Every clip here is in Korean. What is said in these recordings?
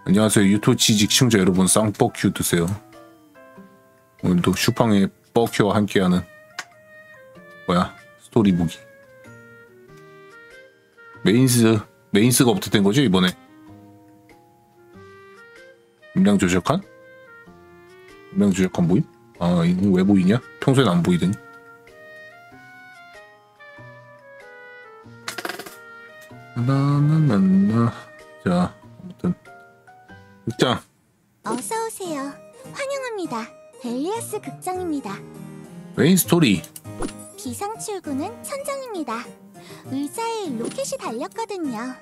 안녕하세요 유튜브 시청자 여러분, 쌍뻑큐 드세요. 오늘도 슈팡의 뻑큐와 함께하는 스토리 무기 메인스가 업데이트된 거죠 이번에? 음량 조작한 보임? 아 이거 왜 보이냐? 평소엔 안 보이더니. 나나나나. 자 아무튼 극장 어서 오세요. 환영합니다. 벨리아스 극장입니다. 메인 스토리. 비상 출구는 천장입니다. 의자에 로켓이 달렸거든요.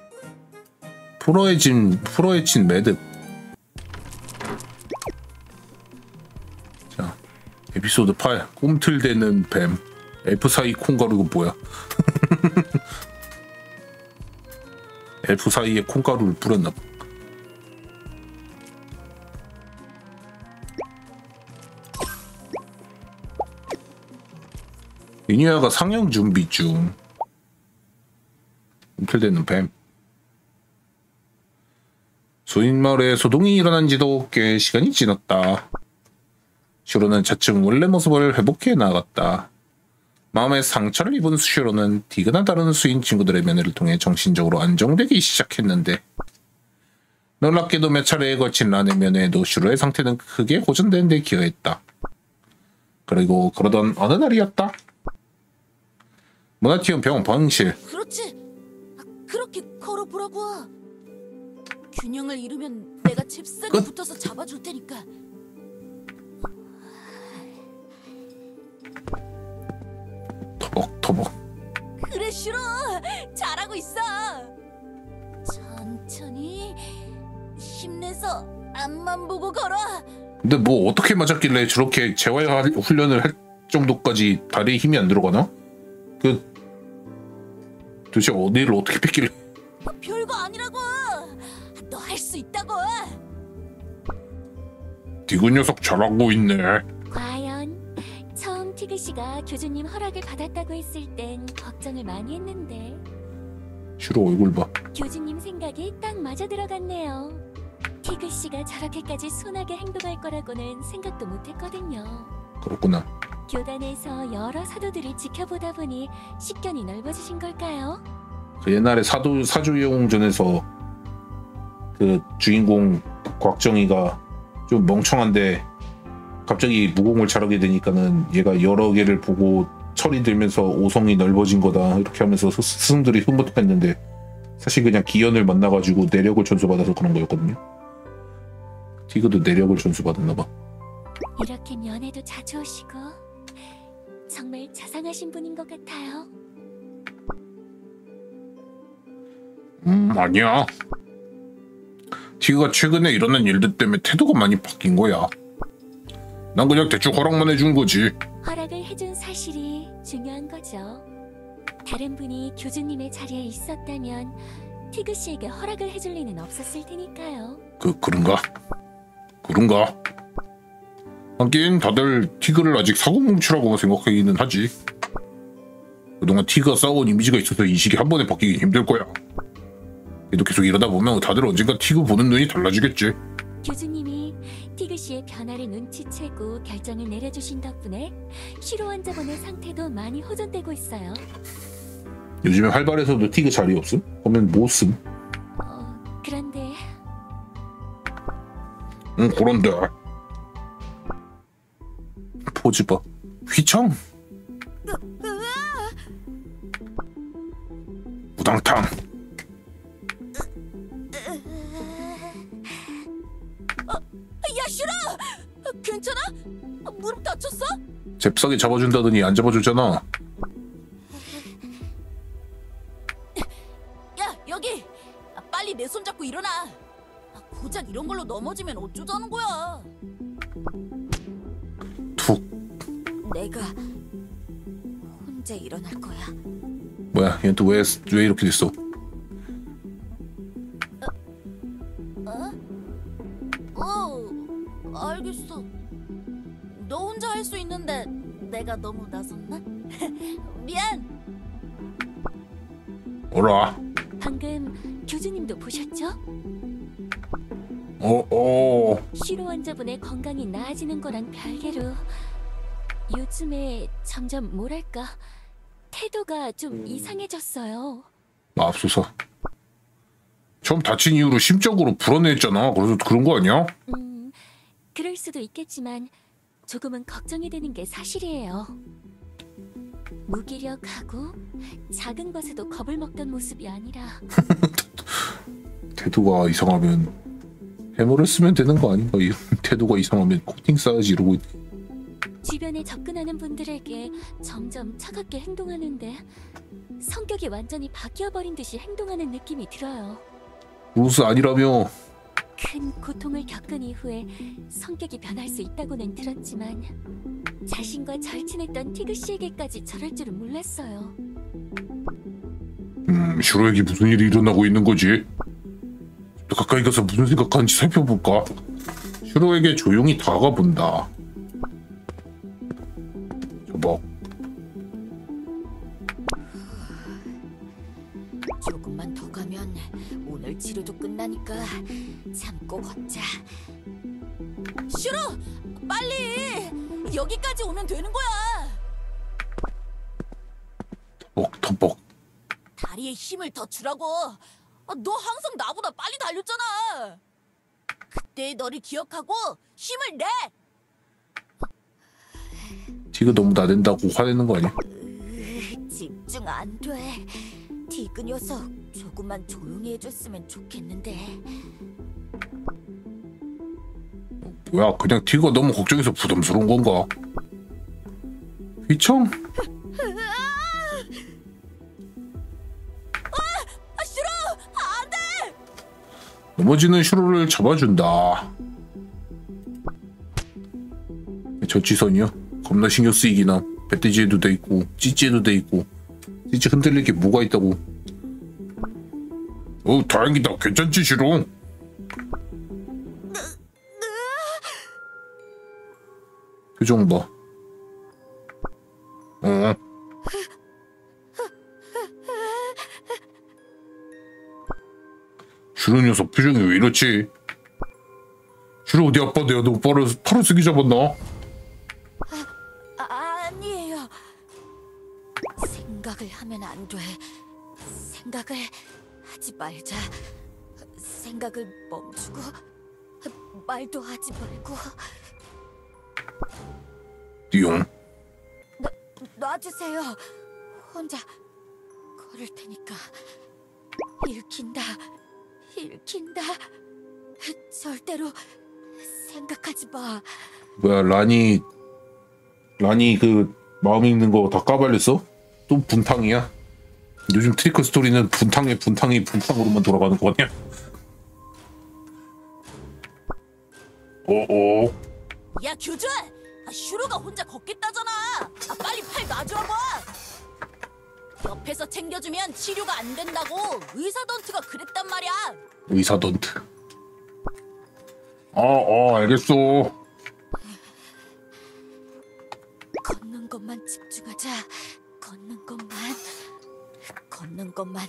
풀어헤친 매듭. 자 에피소드 8 꿈틀대는 뱀. 엘프 사이 콩가루. 이거 뭐야? 엘프 사이에 콩가루를 뿌렸나 봐. 미니아가 상영 준비 중. 꿈틀대는 뱀. 수인마을에 소동이 일어난 지도 꽤 시간이 지났다. 슈로는 차츰 원래 모습을 회복해 나갔다. 마음에 상처를 입은 슈로는 디그나 다른 수인 친구들의 면회를 통해 정신적으로 안정되기 시작했는데, 놀랍게도 몇 차례에 걸친 란의 면회에도 슈로의 상태는 크게 호전되는 데 기여했다. 그리고 그러던 어느 날이었다. 모나티움 병원 방실. 그렇지. 그렇게 걸어보라고. 균형을 잃으면 내가 잽싸게 붙어서 잡아줄 테니까. 터벅터벅. 그래 슈로, 잘하고 있어. 천천히 힘내서 앞만 보고 걸어. 근데 뭐 어떻게 맞았길래 저렇게 재활 훈련을 할 정도까지 다리에 힘이 안 들어가나? 도대체 어디를 어떻게 뺐길래? 별거 아니라고. 너 할 수 있다고. 디그 녀석 잘하고 있네. 과연 처음 티그 씨가 교주님 허락을 받았다고 했을 땐 걱정을 많이 했는데 슈로 얼굴 봐. 교주님 생각이 딱 맞아 들어갔네요. 티그 씨가 저렇게까지 순하게 행동할 거라고는 생각도 못했거든요. 그렇구나. 교단에서 여러 사도들을 지켜보다 보니 식견이 넓어지신 걸까요? 그 옛날에 사주영웅전에서 그 주인공 곽정이가 좀 멍청한데 갑자기 무공을 잘하게 되니까는 얘가 여러 개를 보고 철이 들면서 오성이 넓어진 거다 이렇게 하면서 스승들이 흠뻑했는데 사실 그냥 기현을 만나가지고 내력을 전수받아서 그런 거였거든요. 티그도 내력을 전수받았나 봐. 이렇게 면회도 자주 오시고 정말 자상하신 분인 것 같아요. 아니야. 티그가 최근에 일어난 일들 때문에 태도가 많이 바뀐 거야. 난 그냥 대충 허락만 해준 거지. 허락을 해준 사실이 중요한 거죠. 다른 분이 교주님의 자리에 있었다면 티그 씨에게 허락을 해줄 리는 없었을 테니까요. 그런가? 하긴 다들 티그를 아직 사고뭉치라고 생각하기는 하지. 그동안 티그가 쌓아온 이미지가 있어서 인식이 한 번에 바뀌기 힘들 거야. 그래도 계속 이러다 보면 다들 언젠가 티그 보는 눈이 달라지겠지. 교주님이 티그 씨의 변화를 눈치채고 결정을 내려주신 덕분에 슈로 환자분의 상태도 많이 호전되고 있어요. 요즘에 활발해서도 티그 자리 없음? 그러면 뭐 쓴? 그런데 그런데 포즈 봐. 휘청. 우당탕. 야 슈로, 괜찮아? 무릎 다쳤어? 잽싸게 잡아준다더니 안 잡아주잖아. 야 여기, 빨리 내 손 잡고 일어나. 고작 이런 걸로 넘어지면 어쩌자는 거야. 툭. 내가 혼자 일어날 거야. 뭐야 얘는 또 왜 이렇게 됐어? 알겠어. 너 혼자 할 수 있는데 내가 너무 나섰나? 미안. 어라. 방금 교주님도 보셨죠? 슈로 환자분의 건강이 나아지는 거랑 별개로 요즘에 점점 뭐랄까 태도가 좀 이상해졌어요. 맙소사. 처음 다친 이후로 심적으로 불안해했잖아. 그래서 그런 거 아니야? 그럴 수도 있겠지만 조금은 걱정이 되는 게 사실이에요. 무기력하고 작은 것에도 겁을 먹던 모습이 아니라 태도가 이상하면 해머를 쓰면 되는 거 아닌가? 태도가 이상하면 코팅 써야지 이러고 있네. 주변에 접근하는 분들에게 점점 차갑게 행동하는데 성격이 완전히 바뀌어버린 듯이 행동하는 느낌이 들어요. 루스 아니라며. 큰 고통을 겪은 이후에 성격이 변할 수 있다고는 들었지만 자신과 절친했던 티그 씨에게까지 저럴 줄은 몰랐어요. 슈로에게 무슨 일이 일어나고 있는 거지? 가까이 가서 무슨 생각하는지 살펴볼까? 슈로에게 조용히 다가본다. 뭐? 조금만 더 가면 오늘 치료도 끝나니까 참고 걷자. 슈로, 빨리! 여기까지 오면 되는 거야. 터벅. 다리에 힘을 더 주라고. 너 항상 나보다 빨리 달렸잖아. 그때의 너를 기억하고 힘을 내. 티그 너무 나댄다고 화내는 거 아니야? 집중 안 돼. 디그 녀석 조금만 조용히 해줬으면 좋겠는데. 뭐야, 그냥 티그가 너무 걱정해서 부담스러운 건가? 휘청? 슈로, 안 돼! 넘어지는 슈로를 잡아준다. 전치선이요? 겁나 신경 쓰이기나. 배돼지에도 돼 있고 찌찌에도 돼 있고. 찌찌 흔들릴 게 뭐가 있다고. 다행이다. 괜찮지 슈로? 표정 봐. 슈로 녀석 표정이 왜 이렇지? 슈로 어디 아빠 내가 너 팔을 쓰기 잡았나? 아니에요. 생각을 하면 안 돼. 생각을 하지 말자. 생각을 멈추고 말도 하지 말고. 띠용. 놔주세요. 혼자 걸을 테니까. 읽힌다. 절대로 생각하지 마. 뭐야, 라니 그 마음 읽는 거 다 까발렸어? 또 분탕이야? 요즘 트리커 스토리는 분탕으로만 돌아가는 거 아니야? 야 교주! 슈로가 혼자 걷겠다잖아. 빨리 팔 놔줘봐. 옆에서 챙겨주면 치료가 안 된다고 의사 던트가 그랬단 말이야. 의사 던트. 알겠어. 걷는 것만 집중하자. 걷는 것만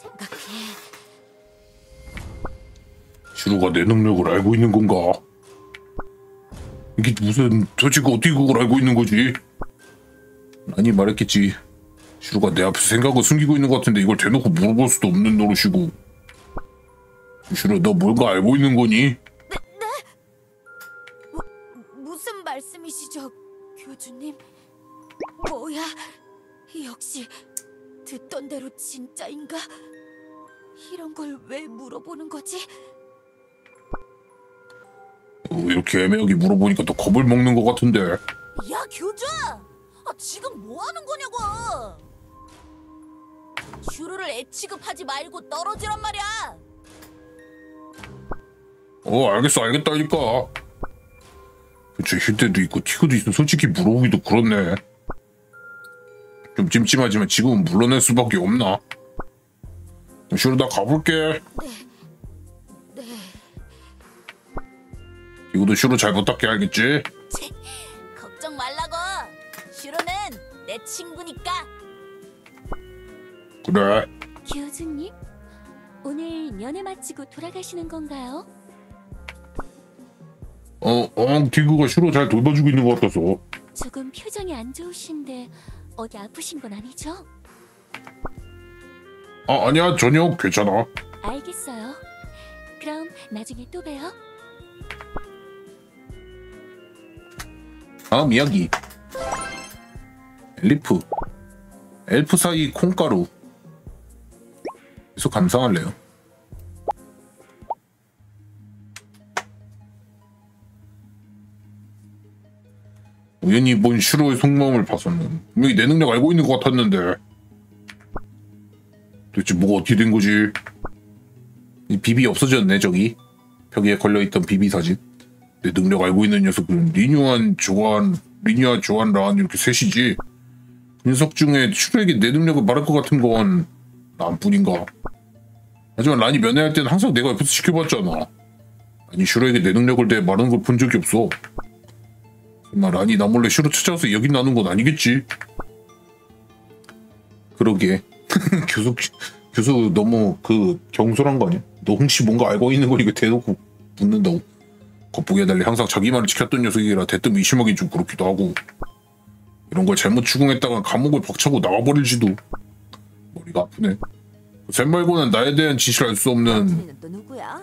생각해. 슈로가 내 능력을 알고 있는 건가? 이게 무슨 도대체 어떻게 그걸 알고 있는 거지? 아니 말했겠지. 슈로가 내 앞에서 생각을 숨기고 있는 것 같은데 이걸 대놓고 물어볼 수도 없는 노릇이고. 슈로 너 뭔가 알고 있는 거니? 무슨 말씀이시죠, 교주님? 뭐야? 역시 듣던 대로 진짜인가? 이런 걸 왜 물어보는 거지? 이렇게 애매하게 물어보니까 또 겁을 먹는 것 같은데. 야 교주! 지금 뭐 하는 거냐고! 슈루를 애 취급하지 말고 떨어지란 말이야! 알겠어 알겠다니까. 그치, 힐때도 있고 티그도 있어. 솔직히 물어보기도 그렇네. 좀 찜찜하지만 지금은 물러날 수밖에 없나? 슈루 나 가볼게. 네. 이거도 슈루 잘 부탁해 알겠지? 걱정 말라고! 슈루는 내 친구니까! 그래. 교주님, 오늘 면회 마치고 돌아가시는 건가요? 디그가 슈로 잘 돌봐주고 있는 것 같아서. 조금 표정이 안 좋으신데 어디 아프신 건 아니죠? 아니야, 전혀 괜찮아. 알겠어요. 그럼 나중에 또 봬요. 다음 이야기. 엘프 사이 콩가루. 계속 감상할래요. 우연히 본 슈로의 속마음을 봐서는 분명히 내 능력 알고 있는 것 같았는데 도대체 뭐가 어떻게 된 거지? 이 비비 없어졌네. 저기 벽에 걸려있던 비비 사진. 내 능력 알고 있는 녀석은 리뉴아, 조한, 란 이렇게 셋이지. 그 녀석 중에 슈로에게 내 능력을 말할 것 같은 건 란뿐인가. 하지만 란이 면회할 때는 항상 내가 옆에서 지켜봤잖아. 아니 슈로에게 내 능력을 내 말하는 걸 본 적이 없어. 설마 란이 나 몰래 슈로 찾아와서 이야기 나눈 건 아니겠지? 그러게. 교수 너무 경솔한 거 아니야? 너 혹시 뭔가 알고 있는 걸 이거 대놓고 묻는다고? 겉보기에 달리 항상 자기 말을 지켰던 녀석이라 대뜸 의심하기 좀 그렇기도 하고. 이런 걸 잘못 추궁했다가 감옥을 벅차고 나와버릴지도. 머리가 아프네. 쌤 말고는 나에 대한 지시를 알 수 없는. 안준이는 또 누구야?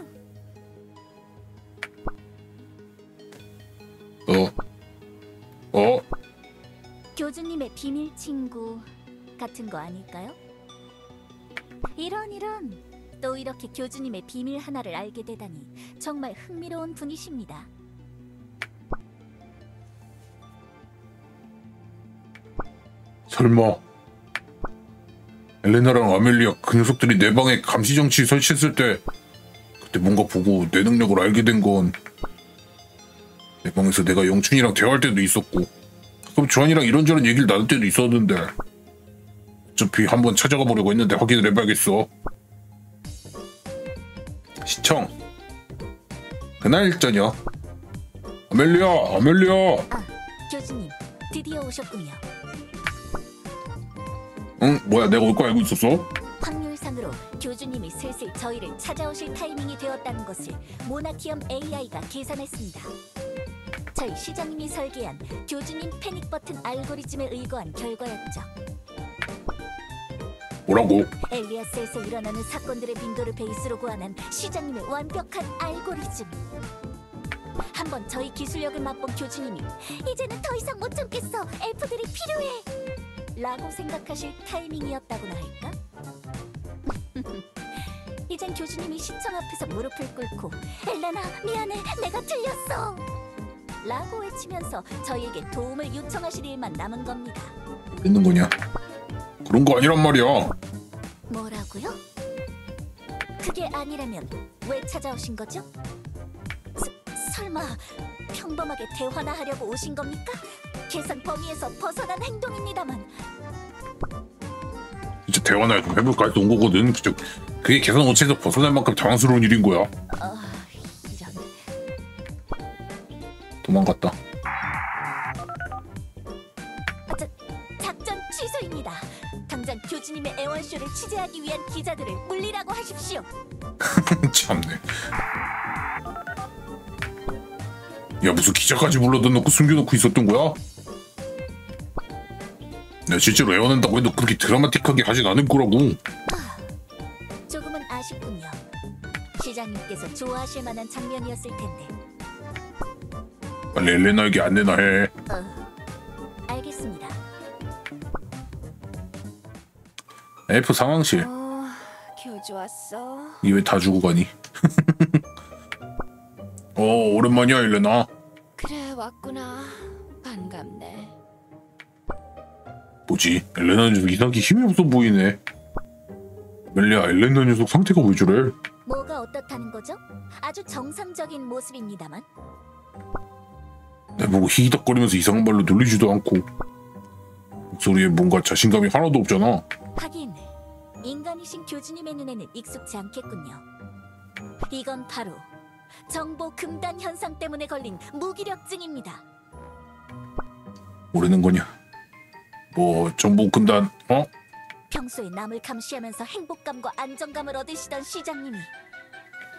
교주님의 비밀 친구 같은 거 아닐까요? 이런 또 이렇게 교주님의 비밀 하나를 알게 되다니 정말 흥미로운 분이십니다. 설마 엘레나랑 아멜리아 그 녀석들이 내 방에 감시정치 설치했을 때 그때 뭔가 보고 내 능력을 알게 된 건 내 방에서 내가 영춘이랑 대화할 때도 있었고 가끔 주한이랑 이런저런 얘기를 나눌 때도 있었는데 어차피 한번 찾아가 보려고 했는데 확인을 해봐야겠어. 시청 그날 저녁. 아멜리아 교주님 드디어 오셨군요. 응? 뭐야 내가 올 거 알고 있었어? 확률상으로 교주님이 슬슬 저희를 찾아오실 타이밍이 되었다는 것을 모나티엄 AI가 계산했습니다. 저희 시장님이 설계한 교주님 패닉 버튼 알고리즘에 의거한 결과였죠. 뭐라고? 엘리아스에서 일어나는 사건들의 빈도를 베이스로 구하는 시장님의 완벽한 알고리즘. 한번 저희 기술력을 맛본 교주님이 이제는 더 이상 못 참겠어, 엘프들이 필요해 라고 생각하실 타이밍이었다고나 할까? 이젠 교주님이 시청 앞에서 무릎을 꿇고 엘레나 미안해 내가 틀렸어 라고 외치면서 저희에게 도움을 요청하실 일만 남은 겁니다. 있는 거냐? 그런 거 아니란 말이야. 뭐라고요? 그게 아니라면 왜 찾아오신 거죠? 설마 평범하게 대화나 하려고 오신 겁니까? 계산 범위에서 벗어난 행동입니다만. 진짜 대화나 좀 해볼까 해서 온 거거든. 그게 계산 오체에서 벗어날 만큼 당황스러운 일인 거야. 이런. 도망갔다. 작전 취소입니다. 당장 교주님의 애원쇼를 취재하기 위한 기자들을 물리라고 하십시오. 참네. 야 무슨 기자까지 불러다 놓고 숨겨놓고 있었던 거야? 내가 실제로 애원한다고 해도 그렇게 드라마틱하게 하진 않을 거라고. 조금은 아쉽군요. 시장님께서 좋아하실 만한 장면이었을 텐데. 빨리 엘레나에게 안내나 해. 알겠습니다. 엘프 상황실. 교주 왔어. 이 왜 다 주고 가니? 오랜만이야 엘레나. 그래 왔구나. 반갑네. 뭐지? 엘레나 녀석 이상하게 힘이 없어 보이네. 멜리야 엘레나 녀석 상태가 왜 저래? 뭐가 어떻다는 거죠? 아주 정상적인 모습입니다만. 내보고 히히덕거리면서 이상한 말로 놀리지도 않고 목소리에 뭔가 자신감이 하나도 없잖아. 하긴 인간이신 교주님의 눈에는 익숙치 않겠군요. 이건 바로 정보 금단 현상 때문에 걸린 무기력증입니다. 모르는 거냐? 뭐 정보 금단 평소에 남을 감시하면서 행복감과 안정감을 얻으시던 시장님이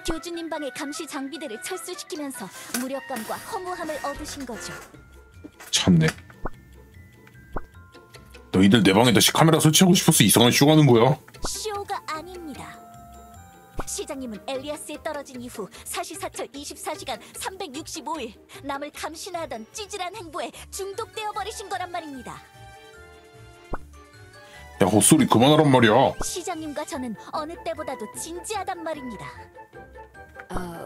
교주님 방의 감시 장비들을 철수시키면서 무력감과 허무함을 얻으신 거죠. 참네. 너희들 내 방에 다시 카메라 설치하고 싶어서 이상한 쇼 하는 거야? 쇼가 아닙니다. 시장님은 엘리아스에 떨어진 이후 사시사철 24시간 365일 남을 감시하던 찌질한 행보에 중독되어 버리신 거란 말입니다. 야, 헛소리 그만하란 말이야. 시장님과 저는 어느 때보다도 진지하단 말입니다.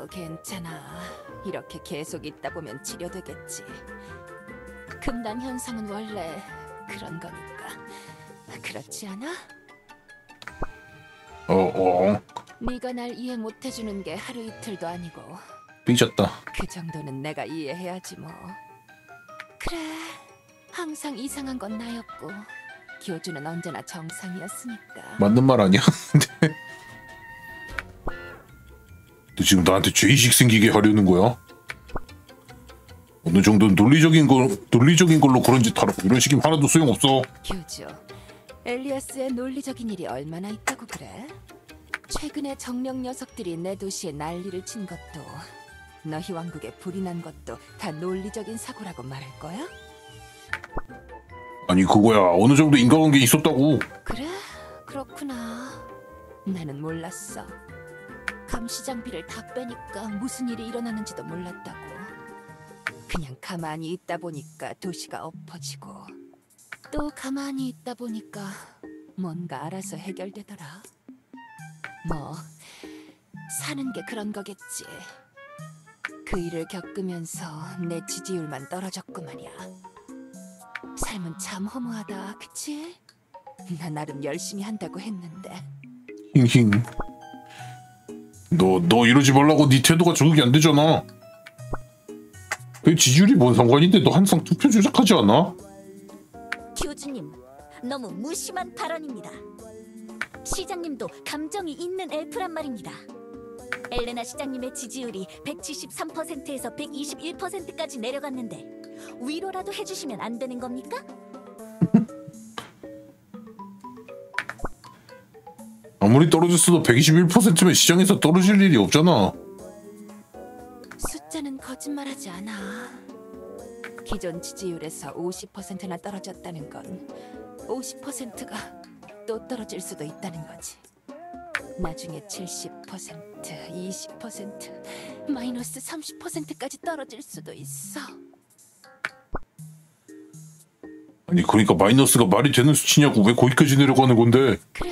괜찮아. 이렇게 계속 있다 보면 치료되겠지. 금단 현상은 원래 그런 거니까. 그렇지 않아? 네가 날 이해 못 해주는 게 하루 이틀도 아니고 삐졌다. 그 정도는 내가 이해해야지 뭐. 그래, 항상 이상한 건 나였고 교주는 언제나 정상이었으니까. 맞는 말 아니야? 너 지금 나한테 죄의식 생기게 하려는 거야? 어느 정도는 논리적인 걸로 그런 짓 하라고. 이런 식이면 하나도 소용없어. 교주, 엘리아스의 논리적인 일이 얼마나 있다고 그래? 최근에 정령 녀석들이 내 도시에 난리를 친 것도, 너희 왕국에 불이 난 것도 다 논리적인 사고라고 말할 거야? 아니 그거야. 어느 정도 인과관계 있었다고. 그래? 그렇구나. 나는 몰랐어. 감시 장비를 다 빼니까 무슨 일이 일어나는지도 몰랐다고. 그냥 가만히 있다 보니까 도시가 엎어지고, 또 가만히 있다 보니까 뭔가 알아서 해결되더라. 뭐 사는 게 그런 거겠지. 그 일을 겪으면서 내 지지율만 떨어졌고 말이야. 삶은 참 허무하다, 그치? 나 나름 열심히 한다고 했는데. 힝힝. 너 이러지 말라고. 네 태도가 적응이 안 되잖아. 그 지지율이 뭔 상관인데 너 항상 투표 조작하지 않아? 교주님, 너무 무심한 발언입니다. 시장님도 감정이 있는 엘프란 말입니다. 엘레나 시장님의 지지율이 173%에서 121%까지 내려갔는데 위로라도 해주시면 안 되는 겁니까? 아무리 떨어졌어도 121%면 시장에서 떨어질 일이 없잖아. 숫자는 거짓말하지 않아. 기존 지지율에서 50%나 떨어졌다는 건 50%가 또 떨어질 수도 있다는 거지. 나중에 70%, 20%, 마이너스 30%까지 떨어질 수도 있어. 아니 그러니까 마이너스가 말이 되는 수치냐고. 왜 거기까지 내려가는 건데? 그래,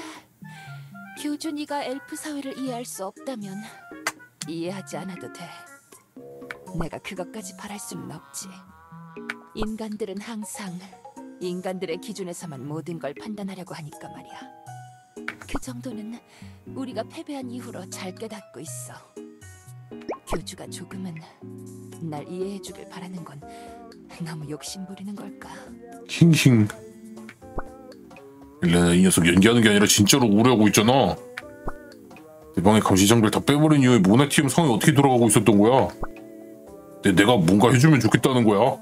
교준이가 엘프 사회를 이해할 수 없다면 이해하지 않아도 돼. 내가 그것까지 바랄 수는 없지. 인간들은 항상 인간들의 기준에서만 모든 걸 판단하려고 하니까 말이야. 그 정도는 우리가 패배한 이후로 잘 깨닫고 있어. 교주가 조금은 날 이해해주길 바라는 건 너무 욕심부리는 걸까? 힝힝. 일레나 이 녀석 연기하는 게 아니라 진짜로 우려하고 있잖아. 내 방에 감시장비를 다 빼버린 이후에 모나티움 상황이 어떻게 돌아가고 있었던 거야? 내가 뭔가 해주면 좋겠다는 거야?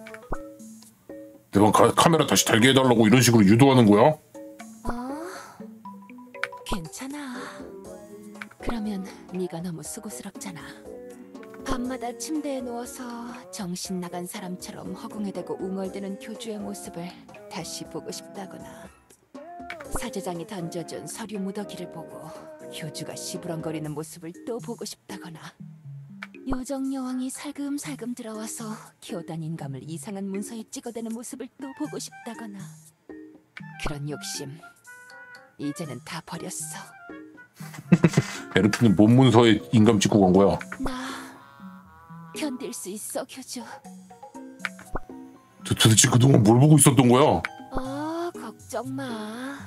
내 방 카메라 다시 달게 해달라고 이런 식으로 유도하는 거야? 괜찮아. 그러면 네가 너무 수고스럽잖아. 밤마다 침대에 누워서 정신 나간 사람처럼 허공에 대고 웅얼대는 교주의 모습을 다시 보고 싶다거나, 사제장이 던져준 서류 무더기를 보고 교주가 시부렁거리는 모습을 또 보고 싶다거나, 요정 여왕이 살금살금 들어와서 교단 인감을 이상한 문서에 찍어대는 모습을 또 보고 싶다거나. 그런 욕심 이제는 다 버렸어. 에르프는 뭔 문서에 인감 찍고 간 거야? 나 견딜 수 있어, 교주. 도대체 그동안 뭘 보고 있었던 거야? 걱정 마.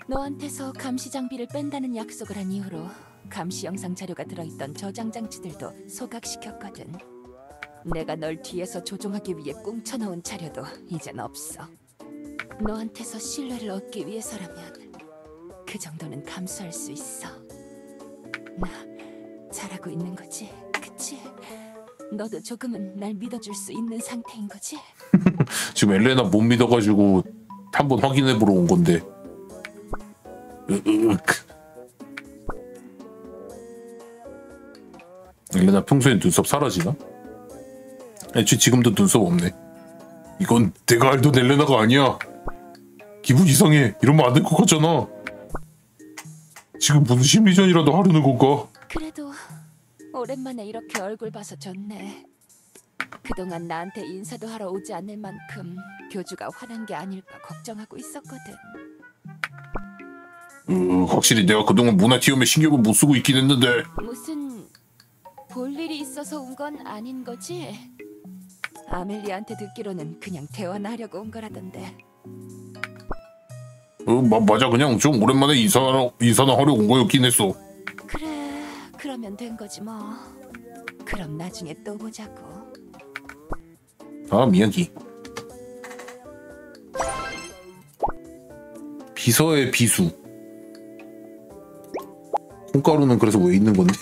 너한테서 감시 장비를 뺀다는 약속을 한 이후로 감시 영상 자료가 들어있던 저장 장치들도 소각시켰거든. 내가 널 뒤에서 조종하기 위해 꽁쳐놓은 자료도 이젠 없어. 너한테서 신뢰를 얻기 위해서라면 그 정도는 감수할 수 있어. 나 잘하고 있는 거지, 그치? 너도 조금은 날 믿어줄 수 있는 상태인 거지? 지금 엘레나 못 믿어가지고 한번 확인해보러 온 건데. 엘레나 평소엔 눈썹 사라지나? 애초에 지금도 눈썹 없네. 이건 내가 알던 엘레나가 아니야. 기분 이상해. 이러면 안 될 것 같잖아. 지금 무슨 심리전이라도 하려는 건가? 그래도 오랜만에 이렇게 얼굴 봐서 좋네. 그동안 나한테 인사도 하러 오지 않을 만큼 교주가 화난 게 아닐까 걱정하고 있었거든. 확실히 내가 그동안 모나티엄에 신경을 못 쓰고 있긴 했는데. 무슨 볼 일이 있어서 온 건 아닌 거지? 아멜리아한테 듣기로는 그냥 대화하려고 온 거라던데. 맞아. 그냥 좀 오랜만에 인사나 하러 온 거였긴 했어. 그래, 그러면 된 거지 뭐. 그럼 나중에 또 보자고. 다음 이야기. 비서의 비수. 콩가루는 그래서 왜 있는 건데?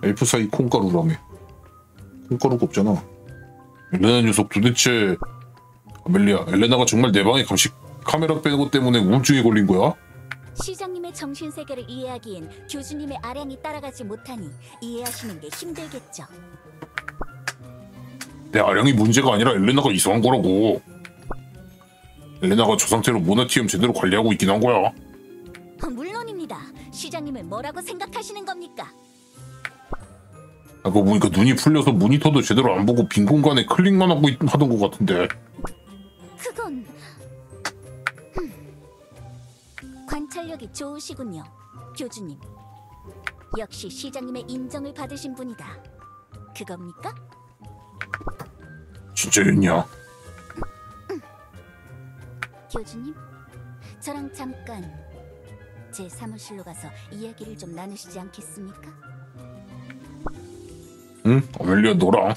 엘프 사이 콩가루라며. 콩가루가 없잖아. 엘레나 녀석 도대체. 아멜리아, 엘레나가 정말 내 방에 감시 카메라 빼는 것 때문에 우울증에 걸린 거야? 시장님의 정신세계를 이해하기엔 교주님의 아량이 따라가지 못하니 이해하시는 게 힘들겠죠. 내 아량이 문제가 아니라 엘레나가 이상한 거라고. 엘레나가 저 상태로 모나티엄 제대로 관리하고 있긴 한 거야. 물론입니다. 시장님을 뭐라고 생각하시는 겁니까? 그거 보니까 눈이 풀려서 모니터도 제대로 안 보고 빈 공간에 클릭만 하던 것 같은데. 그건... 관찰력이 좋으시군요, 교주님. 역시 시장님의 인정을 받으신 분이다. 그겁니까? 진짜였냐? 교주님, 저랑 잠깐 제 사무실로 가서 이야기를 좀 나누시지 않겠습니까? 응? 아멜리아 너랑?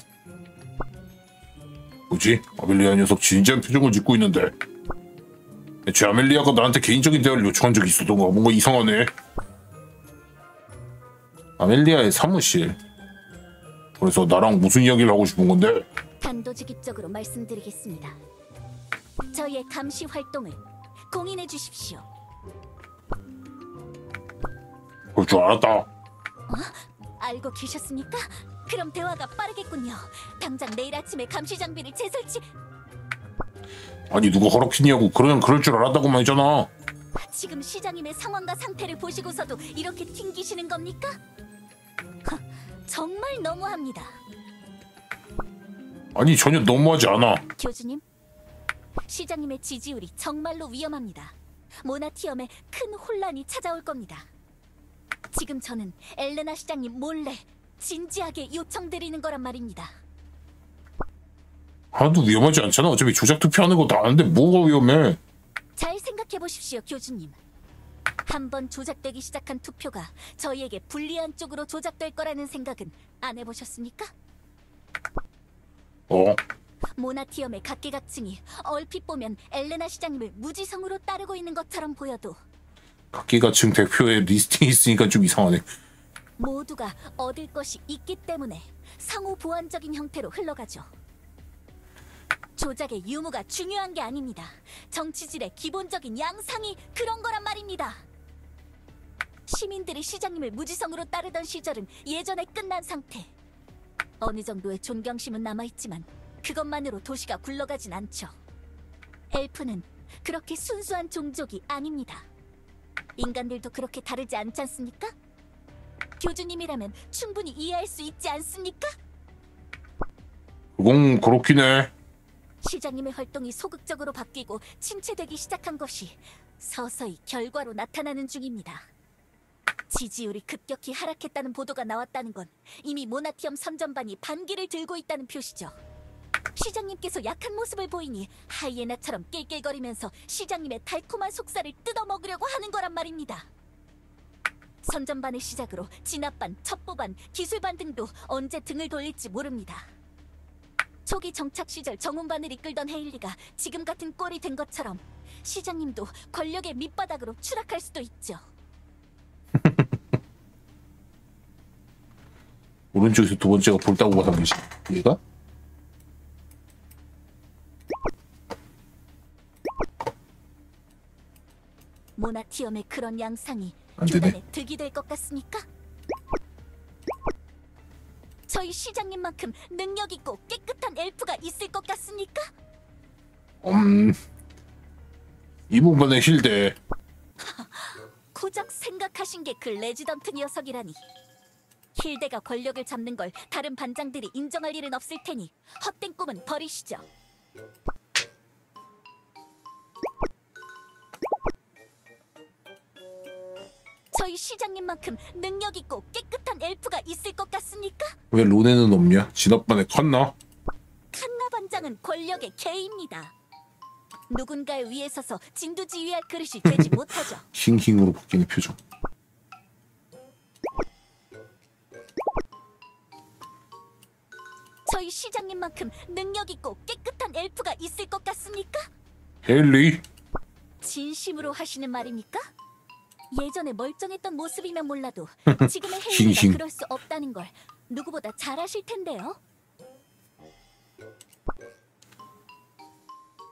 뭐지? 아멜리아 녀석 진지한 표정을 짓고 있는데. 애초에 아멜리아가 나한테 개인적인 대화를 요청한 적이 있었던가. 뭔가 이상하네. 아멜리아의 사무실. 그래서 나랑 무슨 이야기를 하고 싶은 건데? 단도직입적으로 말씀드리겠습니다. 저희의 감시 활동을 공인해 주십시오. 그럴 줄 알았다. 알고 계셨습니까? 그럼 대화가 빠르겠군요. 당장 내일 아침에 감시 장비를 재설치... 아니 누가 허락했냐고. 그냥 그럴 줄 알았다고만 했잖아. 지금 시장님의 상황과 상태를 보시고서도 이렇게 튕기시는 겁니까? 정말 너무합니다. 아니 전혀 너무하지 않아. 교주님, 시장님의 지지율이 정말로 위험합니다. 모나티엄에 큰 혼란이 찾아올 겁니다. 지금 저는 엘레나 시장님 몰래 진지하게 요청드리는 거란 말입니다. 하나도 위험하지 않잖아. 어차피 조작 투표하는 거 다 아는데 뭐가 위험해. 잘 생각해 보십시오, 교주님. 한번 조작되기 시작한 투표가 저희에게 불리한 쪽으로 조작될 거라는 생각은 안 해보셨습니까? 모나티엄의 각계각층이 얼핏 보면 엘레나 시장님을 무지성으로 따르고 있는 것처럼 보여도 각기가층 대표의 리스팅이 있으니까 좀 이상하네. 모두가 얻을 것이 있기 때문에 상호 보완적인 형태로 흘러가죠. 조작의 유무가 중요한 게 아닙니다. 정치질의 기본적인 양상이 그런 거란 말입니다. 시민들이 시장님을 무지성으로 따르던 시절은 예전에 끝난 상태. 어느 정도의 존경심은 남아있지만 그것만으로 도시가 굴러가진 않죠. 엘프는 그렇게 순수한 종족이 아닙니다. 인간들도 그렇게 다르지 않지 않습니까? 교주님이라면 충분히 이해할 수 있지 않습니까? 그건 그렇긴 해. 시장님의 활동이 소극적으로 바뀌고 침체되기 시작한 것이 서서히 결과로 나타나는 중입니다. 지지율이 급격히 하락했다는 보도가 나왔다는 건 이미 모나티엄 선전반이 반기를 들고 있다는 표시죠. 시장님께서 약한 모습을 보이니 하이에나처럼 낄낄거리면서 시장님의 달콤한 속살을 뜯어먹으려고 하는 거란 말입니다. 선전반을 시작으로 진압반, 첩보반, 기술반 등도 언제 등을 돌릴지 모릅니다. 초기 정착 시절 정운반을 이끌던 헤일리가 지금 같은 꼴이 된 것처럼 시장님도 권력의 밑바닥으로 추락할 수도 있죠. 오른쪽에서 두 번째가 볼따구가 당기시. 얘가? 모나티엄의 그런 양상이 안 되네. 교단에 득이 될 것 같습니까? 저희 시장님만큼 능력 있고 깨끗한 엘프가 있을 것 같습니까? 이분간의 힐대. 고작 생각하신 게 그 레지던트 녀석이라니. 힐대가 권력을 잡는 걸 다른 반장들이 인정할 일은 없을 테니 헛된 꿈은 버리시죠. 저희 시장님만큼 능력 있고 깨끗한 엘프가 있을 것 같습니까? 왜 론에는 없냐? 진압반에 컸나? 칸나 반장은 권력의 개입니다. 누군가의 위에 서서 진두지휘할 그릇이 되지 못하죠. 힝힝으로 바뀌는 표정. 저희 시장님만큼 능력 있고 깨끗한 엘프가 있을 것 같습니까? 헨리? 진심으로 하시는 말입니까? 예전에 멀쩡했던 모습이면 몰라도 지금의 힝힝. 헨리가 그럴 수 없다는 걸 누구보다 잘 아실 텐데요.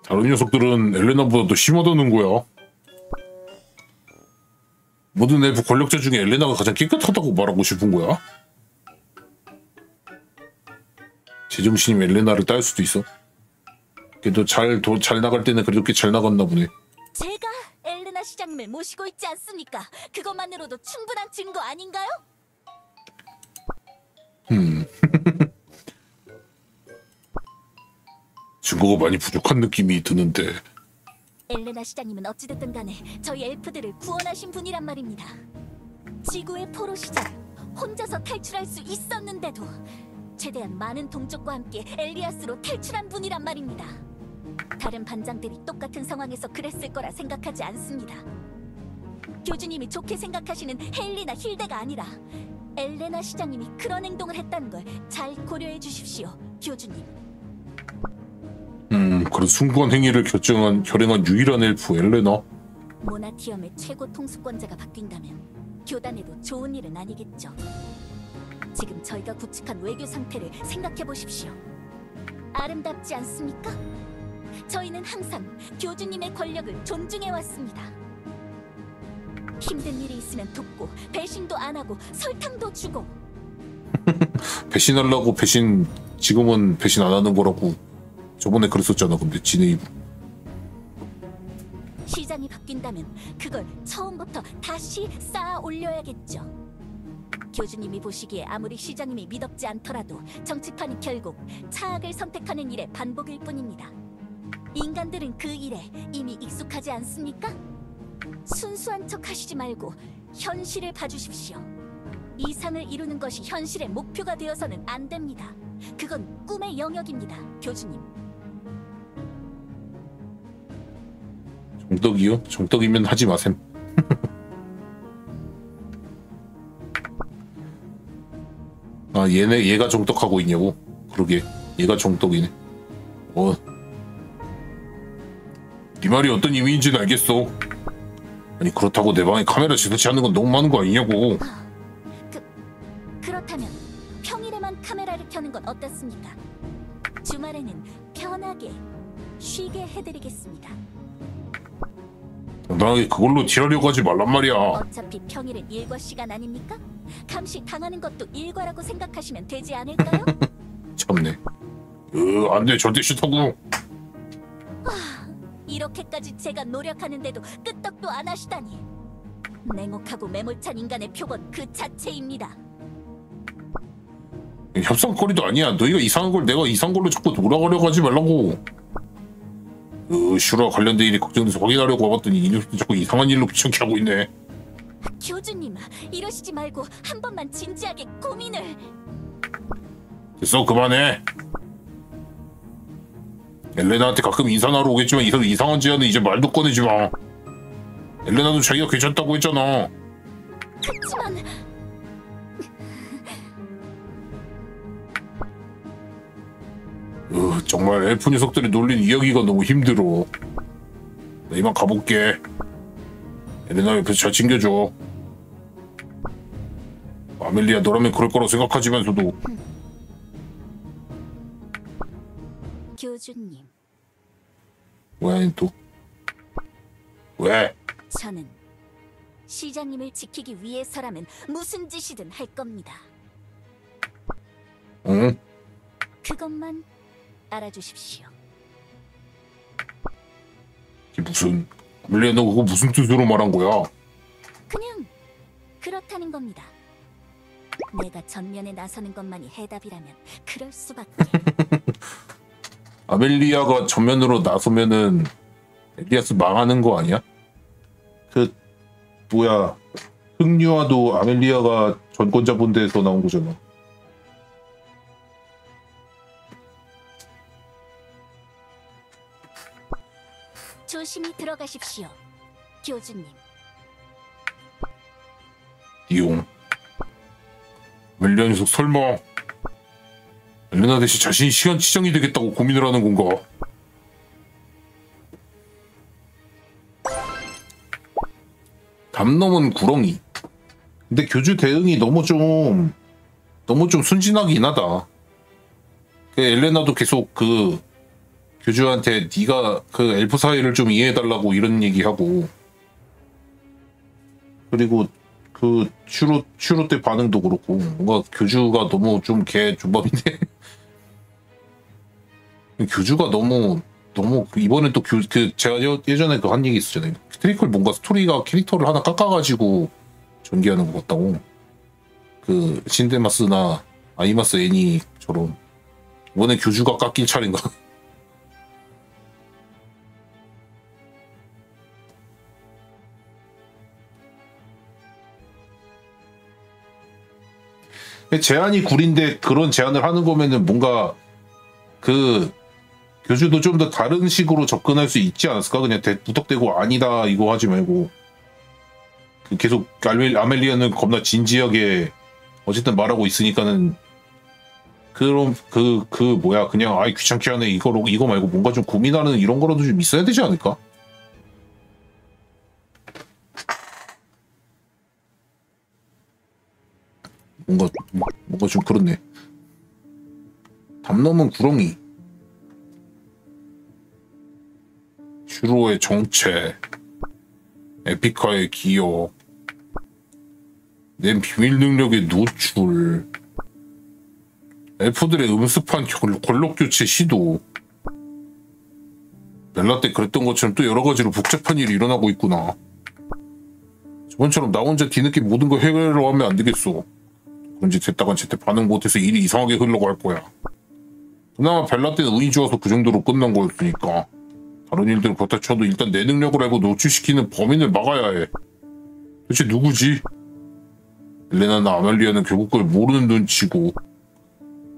다른 녀석들은 엘레나보다 더 심하다는 거야. 모든 엘프 권력자 중에 엘레나가 가장 깨끗하다고 말하고 싶은 거야? 제정신이면 엘레나를 딸 수도 있어. 그래도 잘 나갈 때는 그래도 꽤 잘 나갔나 보네. 제가 엘레나 시장님을 모시고 있지 않습니까? 그것만으로도 충분한 증거 아닌가요? 증거가 많이 부족한 느낌이 드는데. 엘레나 시장님은 어찌됐든 간에 저희 엘프들을 구원하신 분이란 말입니다. 지구의 포로 시절 혼자서 탈출할 수 있었는데도 최대한 많은 동족과 함께 엘리아스로 탈출한 분이란 말입니다. 다른 반장들이 똑같은 상황에서 그랬을 거라 생각하지 않습니다. 교주님이 좋게 생각하시는 헨리나 힐데가 아니라 엘레나 시장님이 그런 행동을 했다는 걸 잘 고려해 주십시오, 교주님. 그런 숭고한 행위를 결행한 유일한 엘프 엘레나. 모나티엄의 최고 통수권자가 바뀐다면 교단에도 좋은 일은 아니겠죠. 지금 저희가 구축한 외교 상태를 생각해 보십시오. 아름답지 않습니까? 저희는 항상 교주님의 권력을 존중해 왔습니다. 힘든 일이 있으면 돕고 배신도 안 하고 설탕도 주고. 배신하려고 지금은 배신 안 하는 거라고 저번에 그랬었잖아. 근데 지네 입. 시장이 바뀐다면 그걸 처음부터 다시 쌓아 올려야겠죠. 교주님이 보시기에 아무리 시장님이 미덥지 않더라도 정치판이 결국 차악을 선택하는 일의 반복일 뿐입니다. 인간들은 그 일에 이미 익숙하지 않습니까? 순수한 척 하시지 말고 현실을 봐주십시오. 이상을 이루는 것이 현실의 목표가 되어서는 안 됩니다. 그건 꿈의 영역입니다, 교주님. 정떡이요? 정떡이면 하지 마셈. 아, 얘가 정떡하고 있냐고? 그러게, 얘가 정떡이네. 네 말이 어떤 의미인지는 알겠어. 아니, 그렇다고 내 방에 카메라 설치하는 건 너무 많은 거 아니냐고. 그렇다면 평일에만 카메라를 켜는 건 어떻습니까? 주말에는 편하게 쉬게 해드리겠습니다. 당당하게 그걸로 딜하려고 하지 말란 말이야. 어차피 평일은 일과 시간 아닙니까? 감시 당하는 것도 일과라고 생각하시면 되지 않을까요? 참네. 안 돼. 절대 싫다고. 이렇게까지 제가 노력하는데도 끄떡도 안 하시다니. 냉혹하고 매몰찬 인간의 표본 그 자체입니다. 협상거리도 아니야. 너희가 이상한 걸 내가 이상한 걸로 자꾸 돌아가려고 하지 말라고. 슈라 관련된 일이 걱정돼서 확인하려고 와봤더니 이 녀석도 자꾸 이상한 일로 귀찮게 하고 있네. 교주님, 이러시지 말고 한 번만 진지하게 고민을. 됐어, 그만해. 엘레나한테 가끔 인사하러 오겠지만 이상한 제안은 이제 말도 꺼내지 마. 엘레나도 자기가 괜찮다고 했잖아. 그치만 정말 엘프 녀석들이 놀린 이야기가 너무 힘들어. 나 이만 가볼게. 엘레나 옆에서 잘 챙겨줘. 아멜리아, 너라면 그럴 거라고 생각하지만서도. 교주님, 왜 또? 왜? 저는 시장님을 지키기 위해서라면 무슨 짓이든 할 겁니다. 응? 그것만 알아주십시오. 이게 무슨 아멜리아 너 그거 무슨 뜻으로 말한 거야? 그냥 그렇다는 겁니다. 내가 전면에 나서는 것만이 해답이라면 그럴 수밖에. 아멜리아가 전면으로 나서면은 엘리아스 망하는 거 아니야? 그 뭐야 흑유아도 아멜리아가 전권자본대에서 나온 거잖아. 조심히 들어가십시오, 교주님. 니용 아멜리아 녀석 설마 엘레나 대신 자신이 시간 치장이 되겠다고 고민을 하는 건가? 담 넘은 구렁이. 근데 교주 대응이 너무 좀 순진하긴 하다. 그 엘레나도 계속 그 교주한테 네가 그 엘프 사이를 좀 이해해달라고 이런 얘기하고, 그리고 그 슈로 때 반응도 그렇고 뭔가 교주가 너무 좀 개 조밥인데 교주가 너무 이번엔 또 제가 예전에 그 한 얘기 있었잖아요. 트리콜 뭔가 스토리가 캐릭터를 하나 깎아가지고 전개하는 것 같다고. 그 신데마스나 아이마스 애니처럼 이번에 교주가 깎일 차례인가? 제안이 구린데 그런 제안을 하는 거면은 뭔가 그 교주도 좀 더 다른 식으로 접근할 수 있지 않았을까? 그냥 무턱대고 아니다 이거 하지 말고 그 계속 아멜리아는 겁나 진지하게 어쨌든 말하고 있으니까는 그럼 그 뭐야 그냥 아이 귀찮게 하네 이거 말고 뭔가 좀 고민하는 이런 거라도 좀 있어야 되지 않을까? 뭔가 좀 그렇네. 담 넘은 구렁이. 슈로의 정체. 에피카의 기억. 내 비밀 능력의 노출. 엘프들의 음습한 권력 교체 시도. 멜라 때 그랬던 것처럼 또 여러 가지로 복잡한 일이 일어나고 있구나. 저번처럼 나 혼자 뒤늦게 모든 걸 해결하려 하면 안 되겠어. 그런지 됐다간 제때 반응 못해서 일이 이상하게 흘러갈 거야. 그나마 벨라 때는 운이 좋아서 그 정도로 끝난 거였으니까. 다른 일들을 그렇다 쳐도 일단 내 능력을 알고 노출시키는 범인을 막아야 해. 도대체 누구지? 엘레나나 아멜리아는 결국 그걸 모르는 눈치고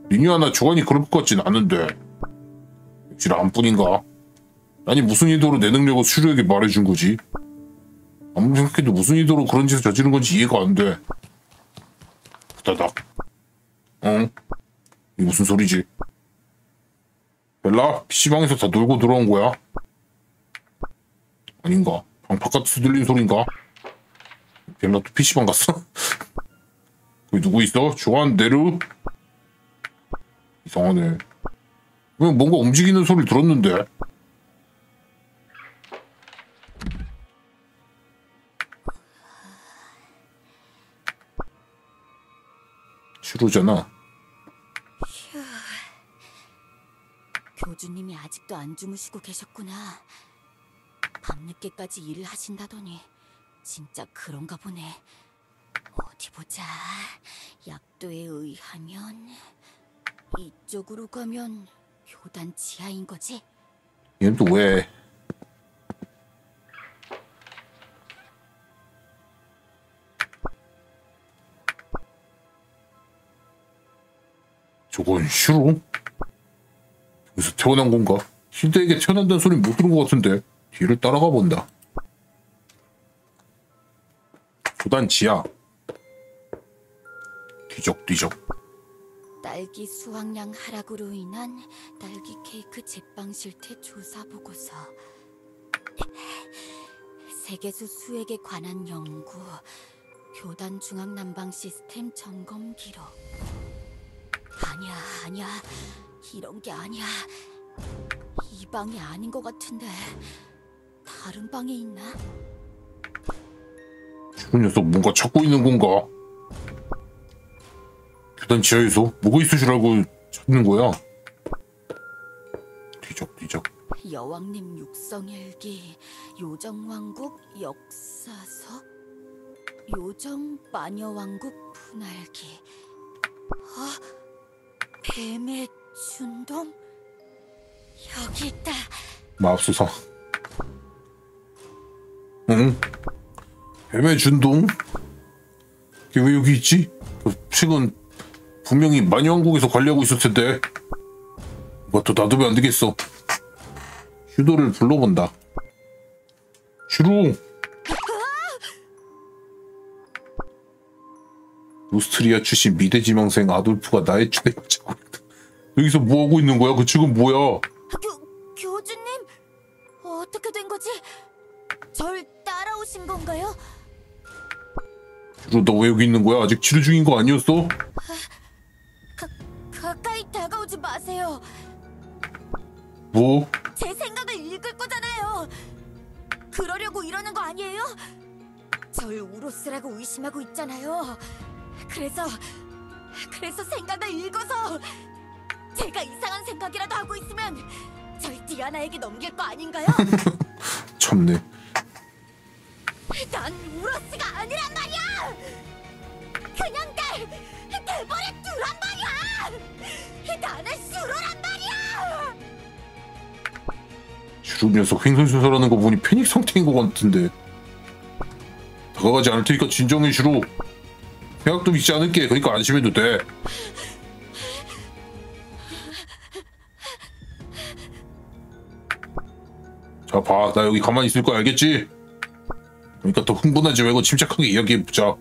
리니아나 조안이 그럴 것 같진 않은데 역시 나뿐인가? 아니 무슨 의도로 내 능력을 슈르에게 말해준 거지? 아무리 생각해도 무슨 의도로 그런 짓을 저지른 건지 이해가 안 돼. 따닥. 응? 이게 무슨 소리지? 벨라? PC방에서 다 놀고 들어온 거야? 아닌가? 방 바깥에서 들린 소린가? 벨라 또 PC방 갔어? 거기 누구 있어? 조한, 네르? 이상하네. 왜 뭔가 움직이는 소리 들었는데? 슈로잖아. 교주님이 아직도 안 주무시고 계셨구나. 밤늦게까지 일을 하신다더니 진짜 그런가 보네. 어디 보자. 약도에 의하면 이쪽으로 가면 교단 지하인 거지? 얘는 또 왜? 저건 슈로? 여기서 태어난 건가? 신대에게 태어난다는 소리 못 들은 것 같은데 뒤를 따라가 본다. 교단 지하. 뒤적뒤적. 딸기 수확량 하락으로 인한 딸기 케이크 제빵 실태 조사 보고서. 세계수 수액에 관한 연구. 교단 중앙 난방 시스템 점검 기록. 아니야. 이런 게 아니야. 이 방이 아닌 것 같은데 다른 방에 있나? 저 녀석 뭔가 찾고 있는 건가? 일단 지하에서 뭐가 있을 줄 알고 찾는 거야. 뒤적. 여왕님 육성일기, 요정왕국 역사서, 요정 마녀왕국 분할기. 뱀의 준동? 여기 있다. 맙소사. 응? 뱀의 준동? 걔 왜 여기 있지? 책은 분명히 마녀왕국에서 관리하고 있을 텐데. 이것도 놔두면 안 되겠어. 슈도를 불러본다. 슈로! 오스트리아 출신 미대 지망생 아돌프가 나의 추대를 찾고 있다. 여기서 뭐 하고 있는 거야? 그 책은 뭐야? 교주님, 어떻게 된 거지? 절 따라오신 건가요? 슈로, 너 왜 여기 있는 거야? 아직 치료 중인 거 아니었어? 가까이 다가오지 마세요. 뭐? 제 생각을 읽을 거잖아요. 그러려고 이러는 거 아니에요? 절 우로스라고 의심하고 있잖아요. 그래서 생각을 읽어서 제가 이상한 생각이라도 하고 있으면 절 디아나에게 넘길 거 아닌가요? 참네. 난 우로스가 아니란 말이야! 그냥 내버려 두란 말이야! 나는 슈로란 말이야! 슈로 녀석 횡설수설하는 거 보니 패닉 상태인 것 같은데. 다가가지 않을 테니까 진정해, 슈로. 생각도 믿지 않을게. 그러니까 안심해도 돼. 자, 봐. 나 여기 가만히 있을 거야. 알겠지? 그러니까 더 흥분하지 말고 침착하게 이야기해보자.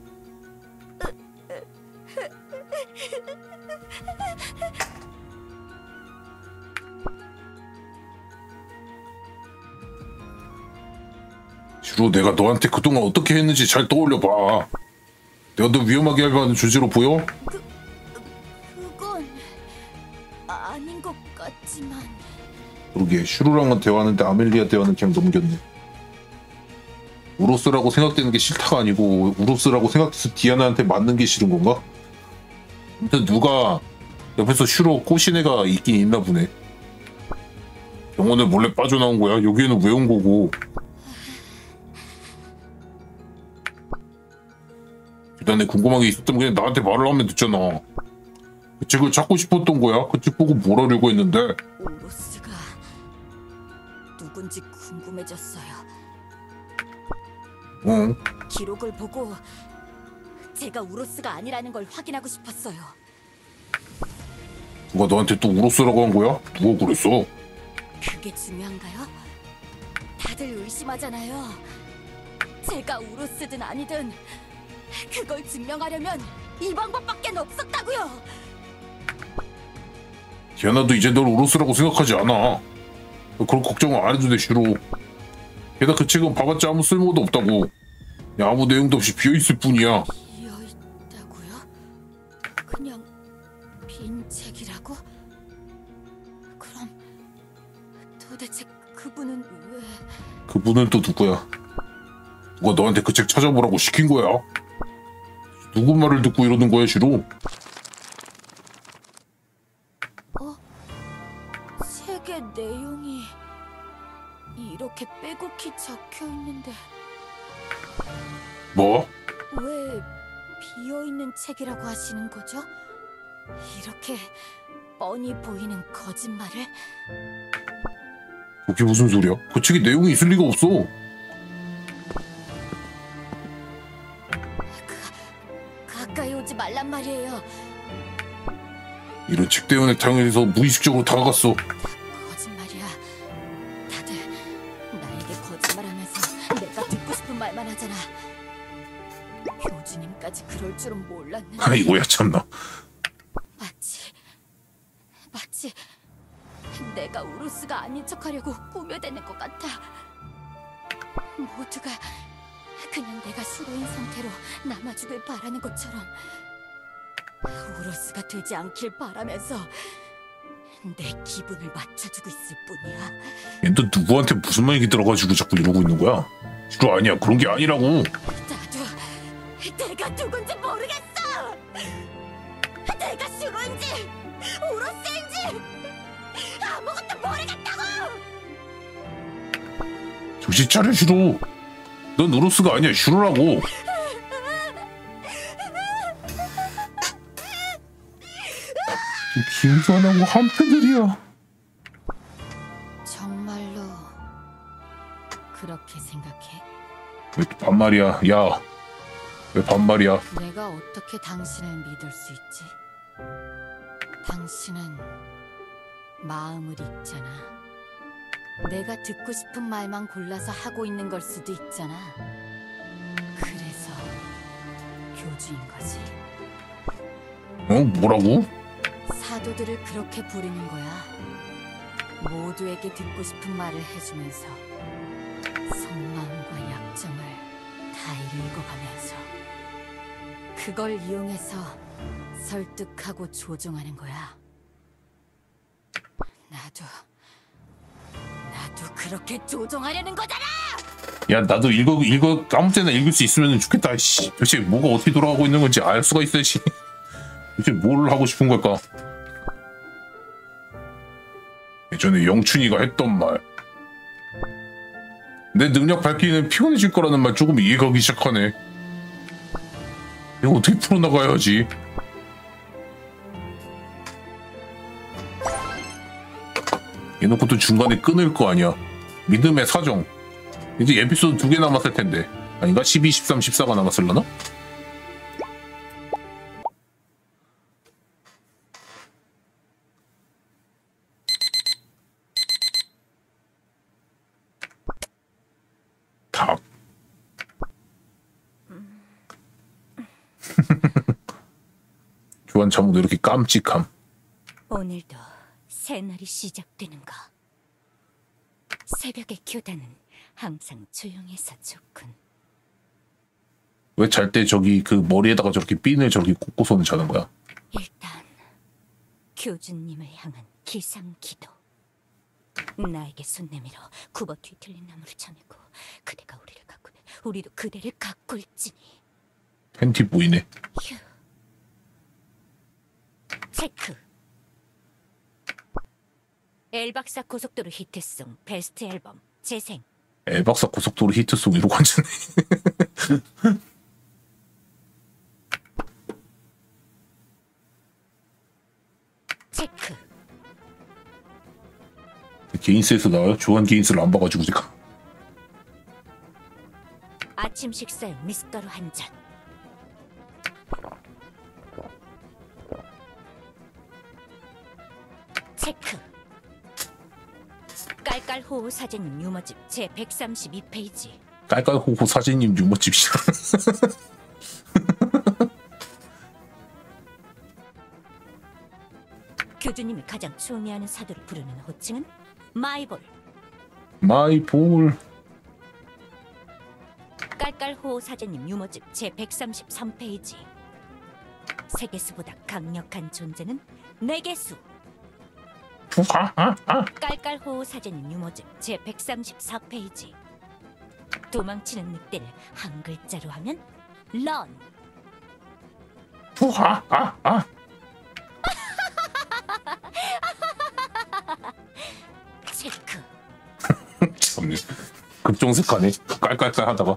슈로, 내가 너한테 그동안 어떻게 했는지 잘 떠올려봐. 내가 너 위험하게 할 만한 존재로 보여? 그건 아닌 것 같지만. 그러게, 슈로랑은 대화하는데 아멜리아 대화는 그냥 넘겼네. 우로스라고 생각되는 게 싫다가 아니고 우로스라고 생각해서 디아나한테 맞는 게 싫은 건가? 아무튼 누가 옆에서 슈로 꼬신 애가 있긴 있나 보네. 병원에 몰래 빠져나온 거야? 여기에는 왜 온 거고? 일단에 궁금한 게 있었다면 그냥 나한테 말을 하면 됐잖아. 그 책을 찾고 싶었던 거야? 그 책 보고 뭘 하려고 했는데? 우로스가 누군지 궁금해졌어요. 응? 기록을 보고 제가 우로스가 아니라는 걸 확인하고 싶었어요. 누가 너한테 또 우로스라고 한 거야? 누가 그랬어? 그게 중요한가요? 다들 의심하잖아요. 제가 우로스든 아니든 그걸 증명하려면 이 방법밖에 없었다고요. 디아나도 이제 널 우로스라고 생각하지 않아. 그런 걱정을 안 해도 돼, 슈로. 게다가 그 책은 봐봤자 아무 쓸모도 없다고. 그냥 아무 내용도 없이 비어있을 뿐이야. 비어있다고요? 그냥 빈 책이라고? 그럼 도대체 그분은 왜... 그분은 또 누구야? 누가 너한테 그 책 찾아보라고 시킨 거야? 누구 말을 듣고 이러는 거야, 슈로? 책의 내용이 이렇게 빼곡히 적혀 있는데 뭐? 왜 비어있는 책이라고 하시는 거죠? 이렇게 뻔히 보이는 거짓말을? 그게 무슨 소리야? 그 책에 내용이 있을 리가 없어. 가까이 오지 말란 말이에요. 이런 책 때문에 당해서 무의식적으로 다가갔어. 거짓말이야. 다들 나에게 거짓말하면서 내가 듣고 싶은 말만 하잖아. 교주님까지 그럴 줄은 몰랐는데. 아이고야, 참나. 마치 내가 우루스가 아닌 척하려고 꾸며대는 것 같아. 모두가 그냥 내가 슈로인 상태로 남아주길 바라는 것처럼 우루스가 되지 않길 바라면서 내 기분을 맞춰주고 있을 뿐이야. 얘 또 누구한테 무슨 말이 들어가지고 자꾸 이러고 있는 거야? 슈로, 아니야. 그런 게 아니라고. 나도 내가 누군지 모르겠어. 내가 슈로인지 우로스인지 아무것도 모르겠다고! 정신 차려 슈로. 넌 우로스가 아니야 슈로라고. 기억도 안 하고 한패들이야. 정말로 그렇게 생각해? 왜 또 반말이야? 야, 왜 반말이야? 내가 어떻게 당신을 믿을 수 있지? 당신은 마음을 읽잖아. 내가 듣고 싶은 말만 골라서 하고 있는 걸 수도 있잖아. 그래서 교주인 거지. 뭐라고? 사도들을 그렇게 부리는 거야. 모두에게 듣고 싶은 말을 해주면서 속마음과 약점을 다 읽어가면서 그걸 이용해서 설득하고 조종하는 거야. 나도 그렇게 조종하려는 거잖아! 야, 나도 읽어 아무 때나 읽을 수 있으면 좋겠다. 씨, 도대체 뭐가 어떻게 돌아가고 있는 건지 알 수가 있어야지. 도대체 뭘 하고 싶은 걸까? 예전에 영춘이가 했던 말. 내 능력 밝히는 피곤해질 거라는 말 조금 이해가기 시작하네. 이거 어떻게 풀어나가야지. 얘놓고 또 중간에 끊을 거 아니야. 믿음의 사정. 이제 에피소드 2개 남았을 텐데. 아닌가? 12, 13, 14가 남았을라나? 닭. 조한 참모도 이렇게 깜찍함. 오늘도 새날이 시작되는가. 새벽의 교단은 항상 조용해서 좋군. 왜 잘 때 저기 그 머리에다가 저렇게 핀을 저렇게 꽂고서는 자는 거야? 일단 교주님을 향한 기상기도. 나에게 손 내밀어 굽어 뒤틀린 나무를 쳐내고 그대가 우리를 가꾸네 우리도 그대를 가꿀지니. 팬티 보이네. 휴. 체크. 엘박사 고속도로 히트송 베스트 앨범 재생. 에박사 고속도로 히트송 이러고 앉았네. 체크. 개인스에서 나와요? 조한 개인스를 안 봐가지고 제가. 아침 식사에 미숫가루 한 잔. 체크. 깔깔호호 사제님 유머집 제 132페이지. 깔깔호호 사진님 유머집이야. 교주님이 가장 추미하는 사도를 부르는 호칭은 마이볼. 마이볼. 깔깔호호 사제님 유머집 제 133페이지. 세계수보다 강력한 존재는 내계수. 깔깔호호 사제님 유머집 제 134페이지. 도망치는 늑대를 한 글자로 하면 런. 체크. 참 급종색하네. 깔깔깔 하다가.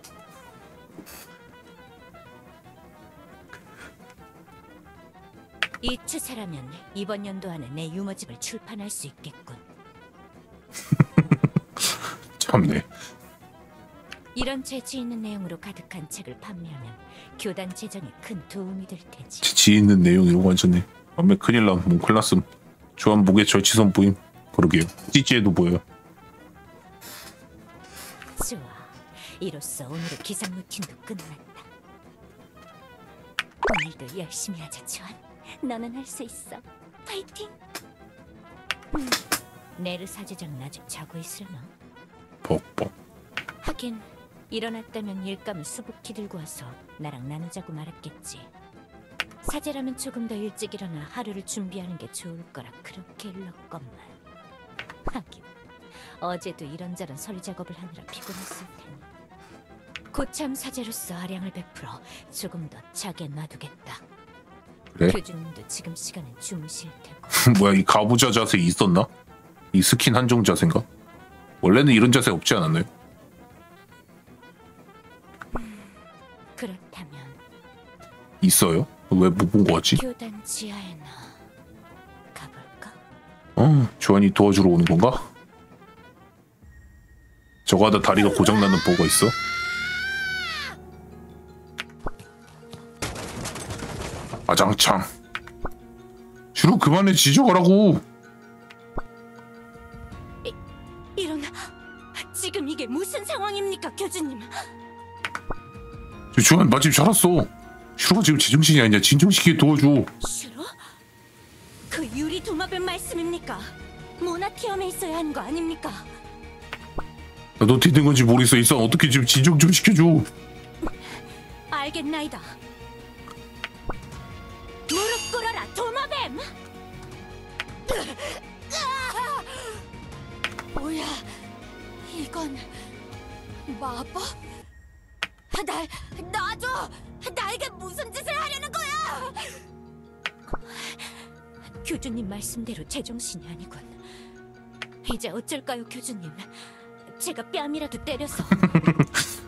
이 추세라면 이번 연도 안에 내 유머집을 출판할 수 있겠군. 참네. 이런 재치 있는 내용으로 가득한 책을 판매하면 교단 재정에 큰 도움이 될 테지. 재치 있는 내용 이러고 앉았네. 밤에 큰일 남. 몸 큰일 났음. 조한 목에 절치선 보임. 그러게요. 찌찌에도 보여요. 좋아. 이로써 오늘의 기상 루틴도 끝났다. 오늘도 열심히 하자, 조한. 너는 할 수 있어. 파이팅! 네르 사제장은 아직 자고 있으려나? 뻑뻑. 하긴 일어났다면 일감을 수북히 들고 와서 나랑 나누자고 말했겠지. 사제라면 조금 더 일찍 일어나 하루를 준비하는 게 좋을 거라 그렇게 일렀건만. 하긴 어제도 이런저런 서리 작업을 하느라 피곤했을 테니 고참 사제로서 아량을 베풀어 조금 더 자게 놔두겠다. 그래? 교주님도 지금 시간은 주무실 테고. 뭐야 이 가부좌 자세 있었나? 이 스킨 한정 자세인가? 원래는 이런 자세 없지 않았나요? 그렇다면 있어요? 왜 못 본 거 같지? 교단 지하에나 가볼까? 조안이 도와주러 오는 건가? 저거 하다 다리가 고장나는 보가 있어? 아장창 슈로 그만해 지적하라고. 이런 지금 이게 무슨 상황입니까, 교주님? 조안 마침 잘 왔어. 슈로가 지금 제정신이 아니냐. 진정시키게 도와줘. 슈로? 그 유리 도마뱀 말씀입니까? 모나티엄에 있어야 하는 거 아닙니까? 나도 어떻게 된 건지 모르겠어. 이 사람 어떻게 지금 진정 좀 시켜줘. 알겠나이다. 무릎 꿇어라, 도마뱀! 뭐야, 이건 마법? 날 놔줘! 나에게 무슨 짓을 하려는 거야! 교주님 말씀대로 제정신이 아니군. 이제 어쩔까요, 교주님? 제가 뺨이라도 때려서.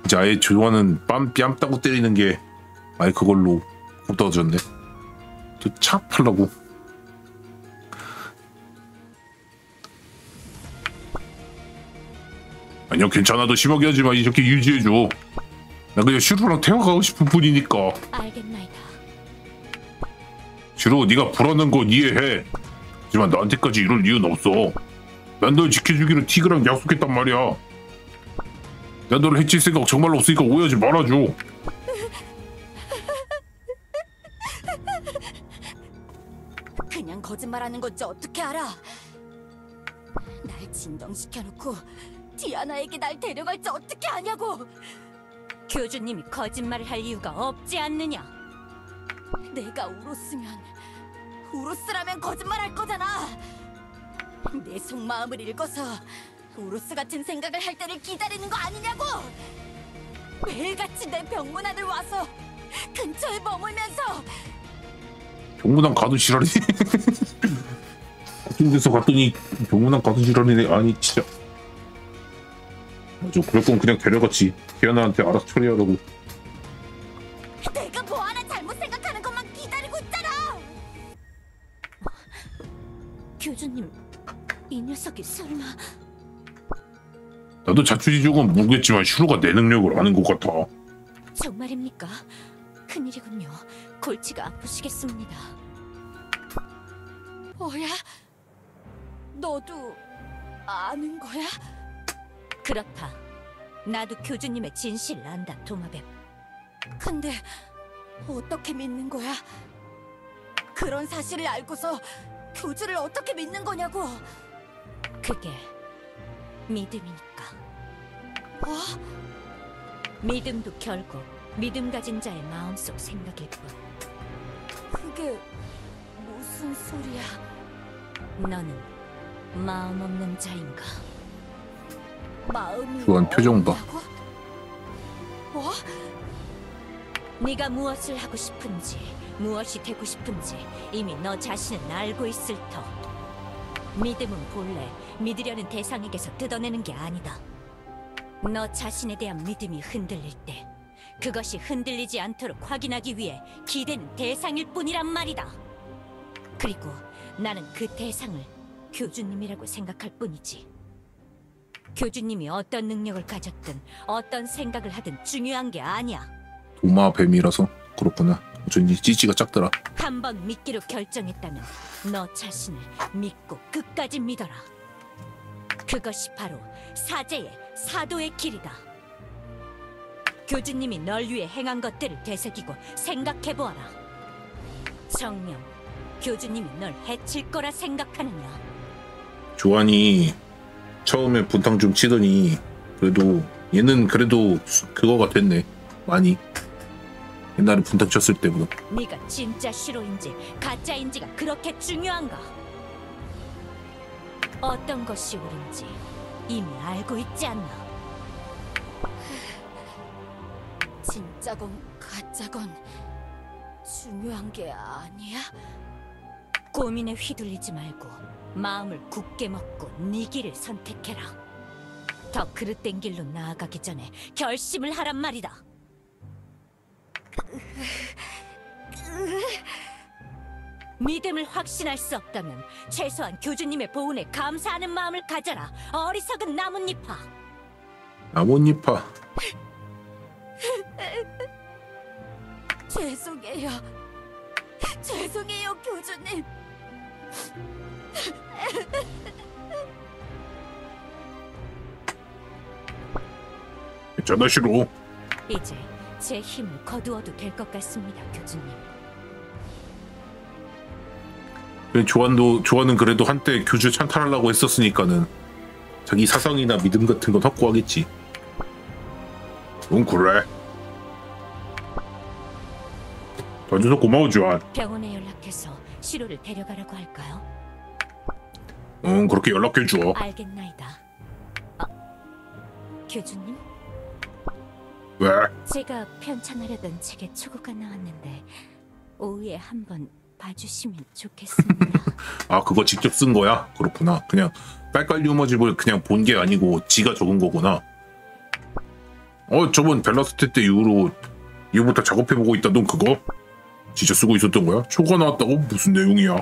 이제 아예 조안은 뺨 따고 때리는 게 아예 그걸로 굳어졌네. 또 차팔라고. 아니야 괜찮아. 너 심하게 하지 마. 이렇게 유지해줘. 나 그냥 슈로랑 대화하고 싶은 뿐이니까. 알겠나이다. 슈로 네가 불안한 건 이해해. 하지만 나한테까지 이럴 이유는 없어. 난 널 지켜주기로 티그랑 약속했단 말이야. 난 너를 해칠 생각 정말로 없으니까 오해하지 말아줘. 그냥 거짓말하는 건지 어떻게 알아? 날 진정시켜놓고 디아나에게 날 데려갈지 어떻게 아냐고! 교주님이 거짓말을 할 이유가 없지 않느냐? 내가 우로스라면 거짓말할 거잖아! 내 속마음을 읽어서 우로스 같은 생각을 할 때를 기다리는 거 아니냐고! 매일같이 내 병문안을 와서 근처에 머물면서 병문안 가도 지랄이네. 같은 데서 갔더니 병문안 가도 지랄이네. 아니 진짜. 맞아. 그럴 거면 그냥 데려갔지. 디아나한테 알아서 처리하라고. 내가 뭐 하나 잘못 생각하는 것만 기다리고 있잖아! 교주님, 이 녀석이 설마... 나도 자초지종은 모르겠지만 슈로가 내 능력을 아는 것 같아. 정말입니까? 큰일이군요. 골치가 아프시겠습니다. 뭐야? 너도 아는 거야? 그렇다. 나도 교주님의 진실을 안다, 도마뱀. 근데 어떻게 믿는 거야? 그런 사실을 알고서 교주를 어떻게 믿는 거냐고! 그게 믿음이니까. 뭐? 믿음도 결국 믿음 가진 자의 마음속 생각일 뿐. 그게 무슨 소리야? 너는 마음 없는 자인가? 마음이 그건 표정 봐. 없다고? 뭐? 네가 무엇을 하고 싶은지, 무엇이 되고 싶은지 이미 너 자신은 알고 있을 터. 믿음은 본래 믿으려는 대상에게서 뜯어내는 게 아니다. 너 자신에 대한 믿음이 흔들릴 때 그것이 흔들리지 않도록 확인하기 위해 기대는 대상일 뿐이란 말이다. 그리고 나는 그 대상을 교주님이라고 생각할 뿐이지. 교주님이 어떤 능력을 가졌든 어떤 생각을 하든 중요한 게 아니야. 도마뱀이라서 그렇구나. 어쩐지 찌찌가 작더라. 한번 믿기로 결정했다면 너 자신을 믿고 끝까지 믿어라. 그것이 바로 사제의 사도의 길이다. 교주님이 널 위해 행한 것들을 되새기고 생각해보아라. 정녕 교주님이 널 해칠 거라 생각하느냐? 조안이 처음에 분탕 좀 치더니 그래도 얘는 그래도 그거가 됐네. 많이. 옛날에 분탕 쳤을 때보다. 네가 진짜 슈로인지 가짜인지가 그렇게 중요한가? 어떤 것이 옳은지 이미 알고 있지 않나? 진짜건 가짜건 중요한 게 아니야? 고민에 휘둘리지 말고 마음을 굳게 먹고 네 길을 선택해라. 더 그릇된 길로 나아가기 전에 결심을 하란 말이다. 믿음을 확신할 수 없다면 최소한 교주님의 보훈에 감사하는 마음을 가져라. 어리석은 나뭇잎아. 나뭇잎아. 죄송해요. 죄송해요, 교주님. 괜찮아 시로. 이제 제 힘을 거두어도 될 것 같습니다, 교주님. 조안은 그래도 한때 교주 찬탈하려고 했었으니까는 자기 사상이나 믿음 같은 건 확고하겠지. 그래. 봐줘서 고마워 조안. 병원에 연락해서 시로를 데려가라고 할까요? 그렇게 연락해줘. 알겠나이다. 교주님? 왜? 제가 편찬하려던 책에 초고가 나왔는데 오후에 한번 봐주시면 좋겠습니다. 아 그거 직접 쓴 거야? 그렇구나. 그냥 빨깔 유머집을 그냥 본 게 아니고 지가 적은 거구나. 저번 벨라스테 때 이후부터 작업해보고 있다던 그거? 진짜 쓰고 있었던 거야? 초가 나왔다고? 무슨 내용이야?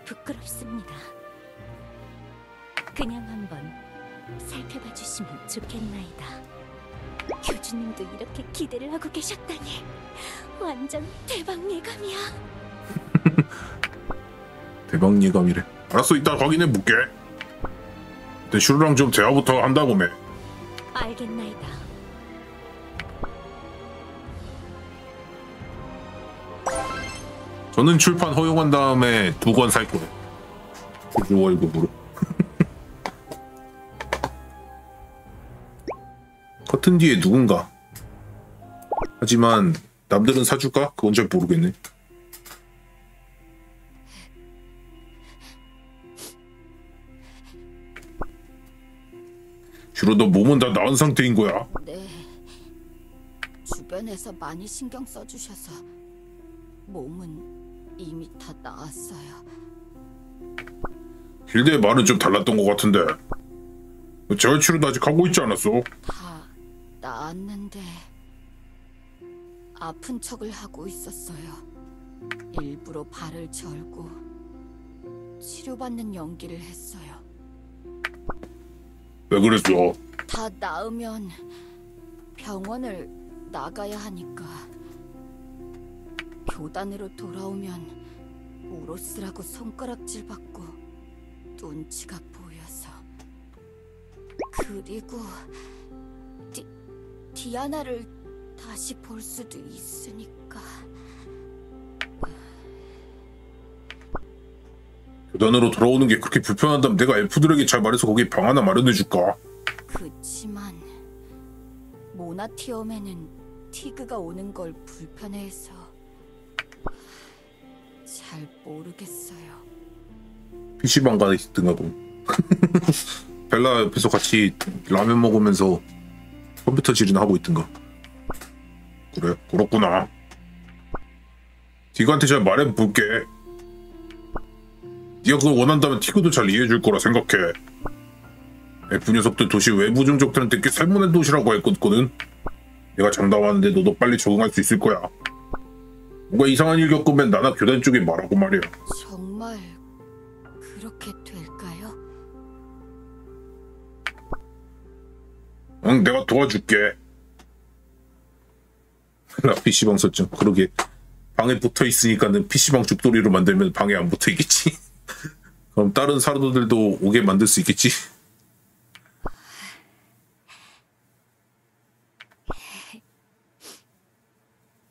부끄럽습니다. 그냥 한번 살펴봐 주시면 좋겠나이다. 교주님도 이렇게 기대를 하고 계셨다니 완전 대박 예감이야. 대박 예감이래. 알았어, 이따 확인해볼게. 근데 슈르랑 좀 대화부터 한다고 매. 알겠나이다. 저는 출판 허용한 다음에 2권 살 거예요. 6월급으로. 커튼 뒤에 누군가. 하지만 남들은 사줄까? 그건 잘 모르겠네. 주로 너 몸은 다 나은 상태인 거야? 네. 주변에서 많이 신경 써주셔서 몸은 이미 다 나았어요. hilde의 말은 좀 달랐던 것 같은데. 재활 치료도 아직 하고 있지 않았어? 다 나았는데 아픈 척을 하고 있었어요. 일부러 발을 절고 치료받는 연기를 했어요. 왜 그랬어? 다 나으면 병원을 나가야 하니까. 교단으로 돌아오면 우로스라고 손가락질 받고 눈치가 보여서. 그리고 디아나를 다시 볼 수도 있으니까. 교단으로 돌아오는 게 그렇게 불편하다면 내가 엘프들에게 잘 말해서 거기 방 하나 마련해줄까? 그치만 모나티엄에는 티그가 오는 걸 불편해해서 잘 모르겠어요. PC방 가 있든가 보. 벨라 옆에서 같이 라면 먹으면서 컴퓨터질이나 하고 있든가. 그래, 그렇구나. 디그한테 잘 말해볼게. 네가 그걸 원한다면 티그도 잘 이해해줄 거라 생각해. F 녀석들 도시 외부 종족들한테 꽤 살모난 도시라고 했거든. 내가 장담하는데 너도 빨리 적응할 수 있을 거야. 뭔가 이상한 일 겪으면 나나 교단 쪽에 말하고 말이야. 정말 그렇게 될까요? 응, 내가 도와줄게. 나 PC방 설정. 그러게 방에 붙어있으니까는 PC방 죽돌이로 만들면 방에 안 붙어있겠지. 그럼 다른 사람들도 오게 만들 수 있겠지.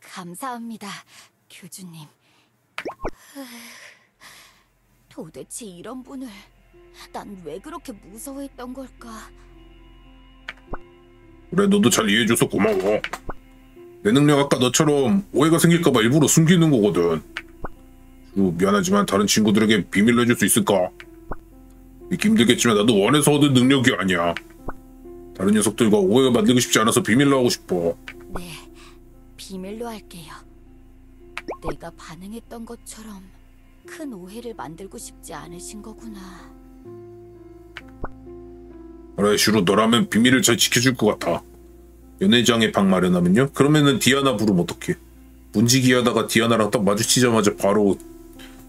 감사합니다, 교주님. 도대체 이런 분을 난 왜 그렇게 무서워했던 걸까? 그래, 너도 잘 이해해줘서 고마워. 내 능력 아까 너처럼 오해가 생길까봐 일부러 숨기는 거거든. 미안하지만 다른 친구들에게 비밀로 해줄 수 있을까? 믿기 힘들겠지만 나도 원해서 얻은 능력이 아니야. 다른 녀석들과 오해가 만들고 싶지 않아서 비밀로 하고 싶어. 네, 비밀로 할게요. 내가 반응했던 것처럼 큰 오해를 만들고 싶지 않으신 거구나. 그래, 슈로 너라면 비밀을 잘 지켜줄 것 같아. 연회장에 방 마련하면요? 그러면은 디아나 부르면 어떡해? 문지기 하다가 디아나랑 딱 마주치자마자 바로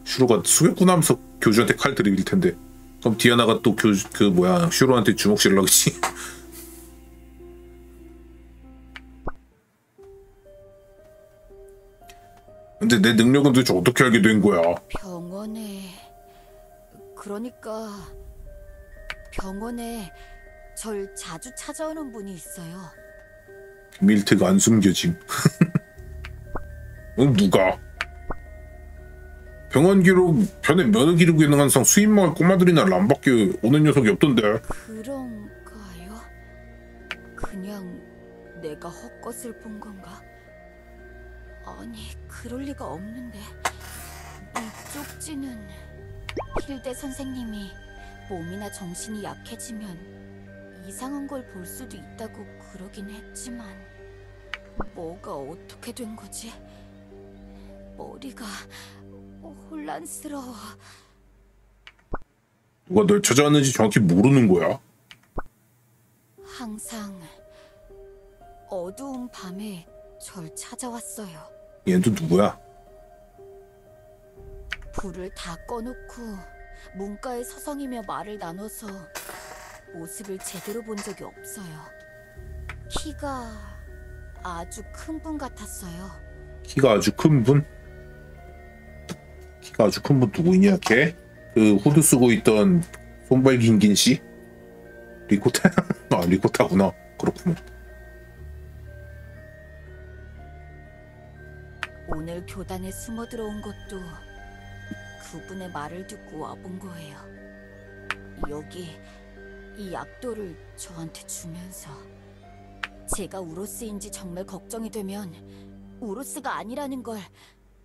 슈로가 수겠구나 하면서 교주한테 칼 들이밀 텐데. 그럼 디아나가 또 슈로한테 주먹질을 하겠지. 근데 내 능력은 도대체 어떻게 알게 된 거야? 병원에 절 자주 찾아오는 분이 있어요. 비밀트가 안 숨겨짐. 누가? 병원 기록 편에 면허 기록에는 항상 수입마을 꼬마들이나 람밖에 오는 녀석이 없던데. 그런가요? 그냥 내가 헛것을 본 건가? 아니, 그럴 리가 없는데. 이 쪽지는 힐데 선생님이 몸이나 정신이 약해지면 이상한 걸 볼 수도 있다고 그러긴 했지만 뭐가 어떻게 된 거지? 머리가 혼란스러워. 누가 널 찾아왔는지 정확히 모르는 거야? 항상 어두운 밤에 절 찾아왔어요. 얘는 또 누구야? 불을 다 꺼놓고 문가에 서성이며 말을 나눠서 모습을 제대로 본 적이 없어요. 키가 아주 큰 분 같았어요. 키가 아주 큰 분? 키가 아주 큰 분 누구이냐 걔? 그 후드 쓰고 있던 손발 긴 씨? 리코타? 아 리코타구나. 그렇구나. 오늘 교단에 숨어 들어온 것도 그분의 말을 듣고 와본 거예요. 여기 이 약도를 저한테 주면서 제가 우로스인지 정말 걱정이 되면 우로스가 아니라는 걸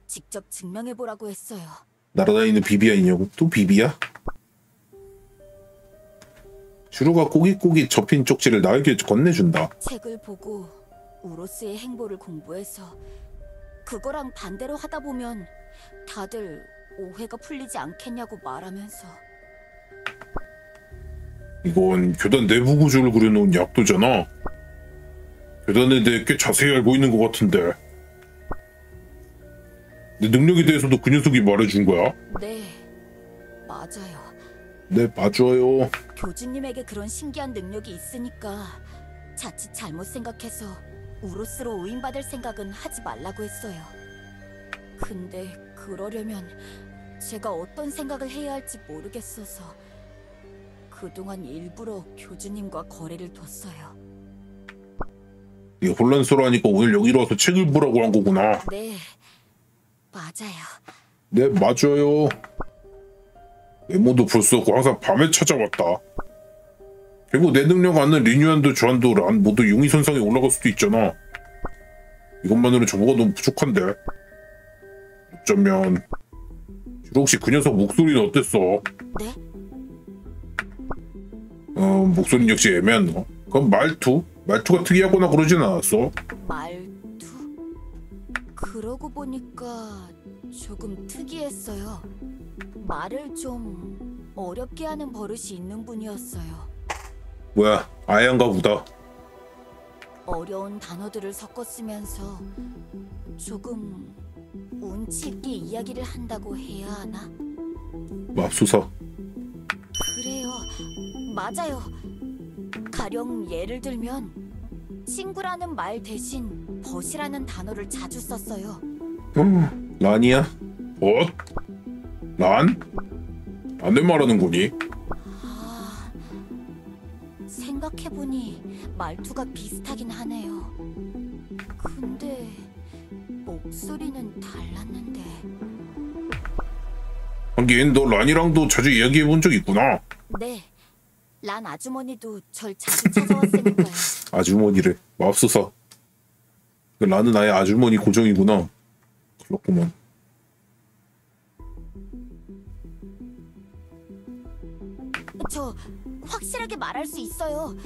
직접 증명해보라고 했어요. 날아다니는 비비안이냐고? 또 비비야? 슈로가 꼬깃꼬깃 접힌 쪽지를 나에게 건네준다. 책을 보고 우로스의 행보를 공부해서 그거랑 반대로 하다 보면 다들 오해가 풀리지 않겠냐고 말하면서. 이건 교단 내부 구조를 그려놓은 약도잖아. 교단에 대해 꽤 자세히 알고 있는 것 같은데. 내 능력에 대해서도 그 녀석이 말해준 거야? 네, 맞아요. 네, 맞아요. 교주님에게 그런 신기한 능력이 있으니까 자칫 잘못 생각해서 우로스로 오인받을 생각은 하지 말라고 했어요. 근데 그러려면 제가 어떤 생각을 해야 할지 모르겠어서 그동안 일부러 교주님과 거래를 뒀어요. 네가 혼란스러워하니까 오늘 여기로 와서 책을 보라고 한 거구나. 네, 맞아요. 네, 맞아요. 외모도 볼 수 없고 항상 밤에 찾아왔다. 결국 내 능력 아는 리뉴안도 조안도 란 모두 용의선상에 올라갈 수도 있잖아. 이것만으로 정보가 너무 부족한데. 어쩌면 혹시 그 녀석 목소리는 어땠어? 네? 목소리 역시 애매한. 그럼 말투가 특이하거나 그러진 않았어? 말투? 그러고 보니까 조금 특이했어요. 말을 좀 어렵게 하는 버릇이 있는 분이었어요. 뭐야, 아양가 보다. 어려운 단어들을 섞어 쓰면서 조금 운치 있게 이야기를 한다고 해야 하나? 맙소사. 그래요. 맞아요. 가령 예를 들면 친구라는 말 대신 벗이라는 단어를 자주 썼어요. 란이야? 벗? 란? 안 내 말하는 거니? 아, 생각해보니 말투가 비슷하긴 하네요. 근데 목소리는 달랐는데. 하긴 너 란이랑도 자주 이야기해본 적 있구나. 네, 란 아주머니도 절 자주 찾아왔으니까요. 아주머니래. 맙소사. 란은 아예 아주머니 고정이구나. 그렇구먼. 저 확실하게 말할 수 있어요.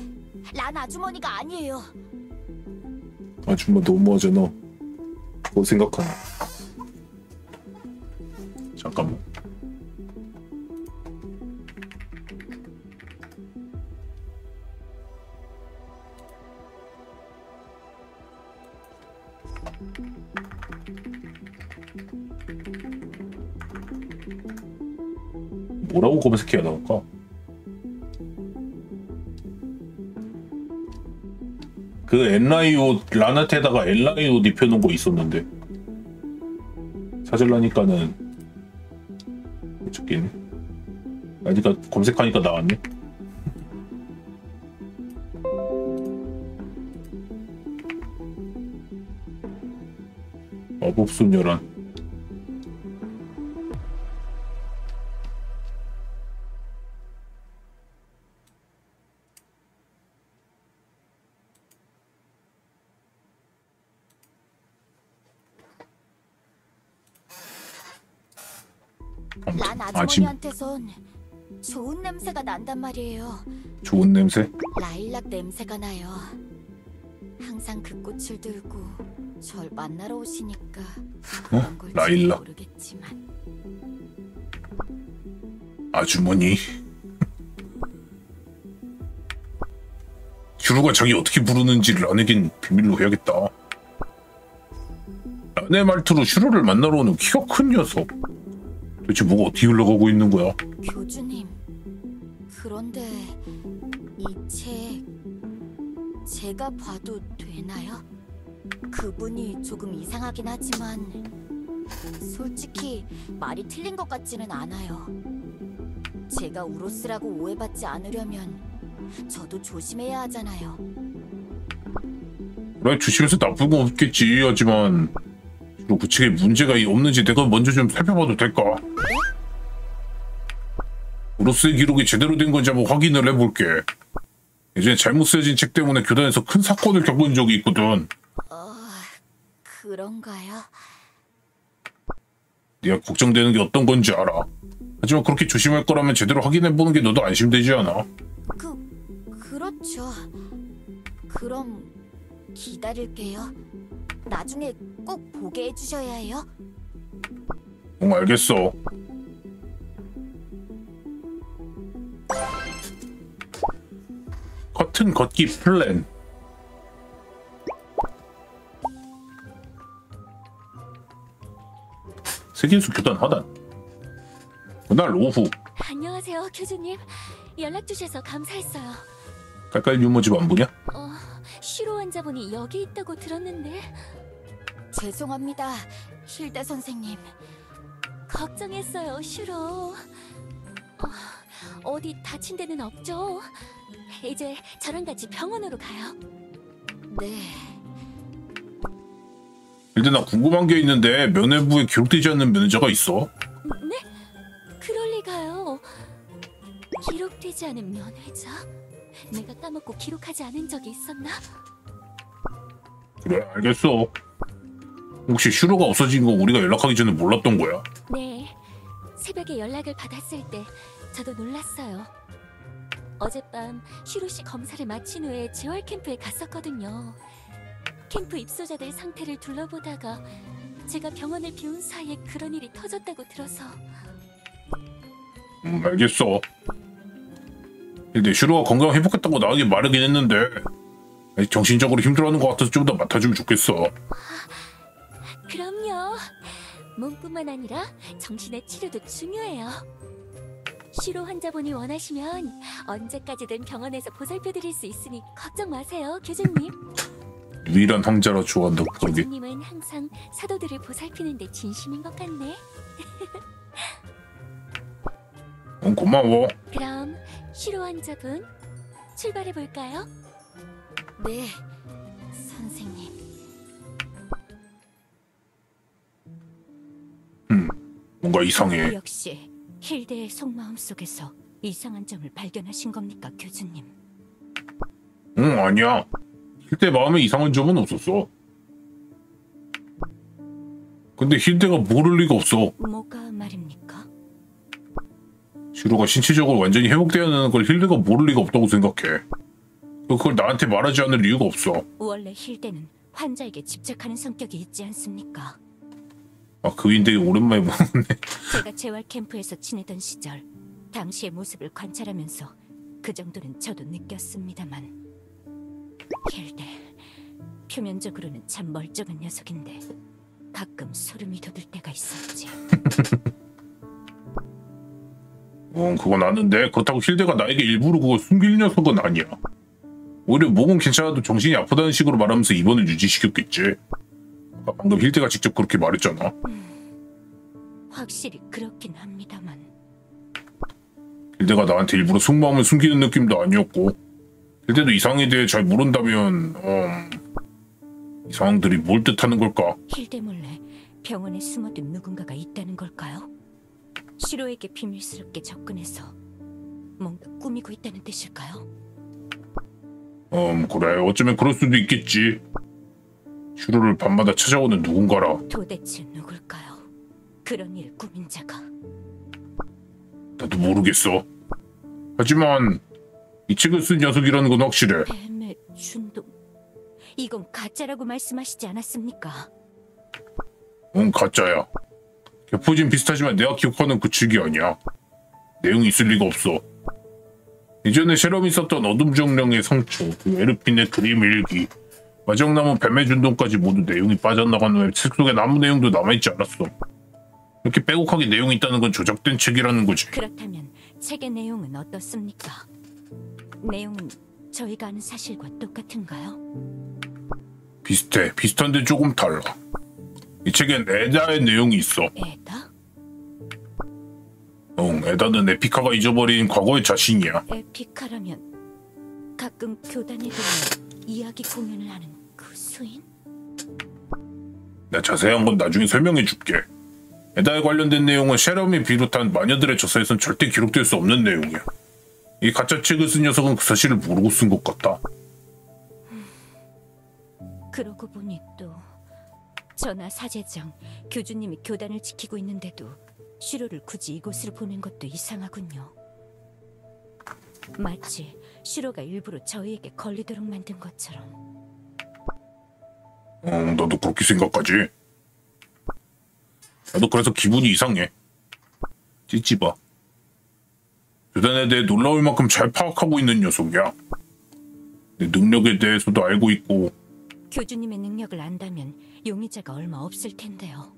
란 아주머니가 아니에요. 아줌마 너무하잖아. 그거 생각하나. 뭐라고 검색해야 나올까? 그 엔라이옷 라나테다가 엔라이옷 입혀놓은 거 있었는데 찾으려니까는 어쩌긴 아니까 검색하니까 나왔네. 마법소녀란 란 아침 아주머니한테선 좋은 냄새가 난단 말이에요. 좋은 냄새? 라일락 냄새가 나요. 항상 그 꽃을 들고 절 만나러 오시니까 그런 걸지 라일락. 모르겠지만 아주머니. 슈루가 자기 어떻게 부르는지를 란에겐 비밀로 해야겠다. 란의 말투로 슈루를 만나러 오는 키가 큰 녀석. 도대체 뭐가 어떻게 흘러가고 있는 거야? 교주님, 그런데 이 책 제가 봐도 되나요? 그분이 조금 이상하긴 하지만 솔직히 말이 틀린 것 같지는 않아요. 제가 우로스라고 오해받지 않으려면 저도 조심해야 하잖아요. 그래, 조심해서 나쁜 건 없겠지. 하지만 슈루 그 책에 문제가 없는지 내가 먼저 좀 살펴봐도 될까? 우로스의 기록이 제대로 된 건지 한번 확인을 해볼게. 예전에 잘못 쓰여진 책 때문에 교단에서 큰 사건을 겪은 적이 있거든. 그런가요? 네가 걱정되는 게 어떤 건지 알아. 하지만 그렇게 조심할 거라면 제대로 확인해보는 게 너도 안심되지 않아? 그렇죠. 그럼 기다릴게요. 나중에 꼭 보게 해주셔야 해요. 응, 알겠어. 커튼 걷기 플랜. 세계수 교단 하단. 그날 오후 안녕하세요, 교주님. 연락 주셔서 감사했어요. 깔깔 유머집 안 보냐? 슈로 환자분이 여기 있다고 들었는데 죄송합니다, 힐데 선생님. 걱정했어요, 슈로. 어디 다친 데는 없죠? 이제 저랑 같이 병원으로 가요. 네, 근데 나 궁금한 게 있는데 면회부에 기록되지 않는 면회자가 있어? 네? 그럴 리가요. 기록되지 않은 면회자? 내가 까먹고 기록하지 않은 적이 있었나? 그래, 알겠어. 혹시 슈로가 없어진 거 우리가 연락하기 전에 몰랐던 거야? 네. 새벽에 연락을 받았을 때 저도 놀랐어요. 어젯밤 슈로 씨 검사를 마친 후에 재활 캠프에 갔었거든요. 캠프 입소자들 상태를 둘러보다가 제가 병원을 비운 사이에 그런 일이 터졌다고 들어서. 알겠어. 근데 슈로가 건강 회복했다고 나에게 말하긴 했는데 정신적으로 힘들어하는 것 같아서 좀 더 맡아주면 좋겠어. 그럼요. 몸뿐만 아니라 정신의 치료도 중요해요. 슈로 환자분이 원하시면 언제까지든 병원에서 보살펴드릴 수 있으니 걱정 마세요, 교주님. 유일한 황자라 좋아한다. 그러게. 교주님은 항상 사도들을 보살피는데 진심인 것 같네. 고마워. 그럼 슈로 환자분 출발해 볼까요? 네, 선생님. 뭔가 이상해. 역시 힐데의 속마음 속에서 이상한 점을 발견하신 겁니까, 교주님? 응, 아니야. 힐대 마음에 이상한 점은 없었어. 근데 힐대가 모를 리가 없어. 뭐가 말입니까? 슈로가 신체적으로 완전히 회복되어야 걸 힐대가 모를 리가 없다고 생각해. 그걸 나한테 말하지 않을 이유가 없어. 원래 힐데는 환자에게 집착하는 성격이 있지 않습니까? 아, 그 인데 오랜만에 보네. 제가 재활 캠프에서 지내던 시절 당시의 모습을 관찰하면서 그 정도는 저도 느꼈습니다만 힐데 표면적으로는 참 멀쩡한 녀석인데 가끔 소름이 돋을 때가 있었지. 그건 아는데 그렇다고 힐데가 나에게 일부러 그걸 숨길 녀석은 아니야. 오히려 목은 괜찮아도 정신이 아프다는 식으로 말하면서 입원을 유지시켰겠지. 방금 힐데가 직접 그렇게 말했잖아. 확실히 그렇긴 합니다만. 힐데가 나한테 일부러 속마음을 숨기는 느낌도 아니었고, 힐데도 이 상황에 대해 잘 모른다면 이 상황들이 뭘 뜻하는 걸까? 힐데 몰래 병원에 숨어든 누군가가 있다는 걸까요? 시로에게 비밀스럽게 접근해서 뭔가 꾸미고 있다는 뜻일까요? 그래. 어쩌면 그럴 수도 있겠지. 슈로를 밤마다 찾아오는 누군가라. 도대체 누굴까요? 그런 일을 꾸민 자가. 나도 모르겠어. 하지만 이 책을 쓴 녀석이라는 건 확실해. 뱀의 준동. 이건 가짜라고 말씀하시지 않았습니까? 가짜야. 개포진 비슷하지만 내가 기억하는 그 책이 아니야. 내용이 있을 리가 없어. 이전에 셰럼이 썼던 어둠 정령의 상처, 그 에르핀의 그림 일기, 마정나무 뱀의 준동까지 모두 내용이 빠져나간 후에 책 속에 아무 내용도 남아있지 않았어. 이렇게 빼곡하게 내용이 있다는 건 조작된 책이라는 거지. 그렇다면 책의 내용은 어떻습니까? 내용은 저희가 아는 사실과 똑같은가요? 비슷해. 비슷한데 조금 달라. 이 책엔 에다의 내용이 있어. 에다? 에다는 에피카가 잊어버린 과거의 자신이야. 에피카라면 가끔 교단에 들러 이야기 공연을 하는 그 수인? 나 자세한 건 나중에 설명해 줄게. 에다에 관련된 내용은 셰럼이 비롯한 마녀들의 저서에선 절대 기록될 수 없는 내용이야. 이 가짜 책을 쓴 녀석은 그 사실을 모르고 쓴 것 같다. 그러고 보니 또 전하 사제장, 교주님이 교단을 지키고 있는데도 슈로를 굳이 이곳으로 보낸 것도 이상하군요. 마치 슈로가 일부러 저희에게 걸리도록 만든 것처럼. 너도 그렇게 생각하지? 나도 그래서 기분이 이상해. 찌찌봐. 교단에 대해 놀라울 만큼 잘 파악하고 있는 녀석이야. 내 능력에 대해서도 알고 있고. 교주님의 능력을 안다면 용의자가 얼마 없을 텐데요.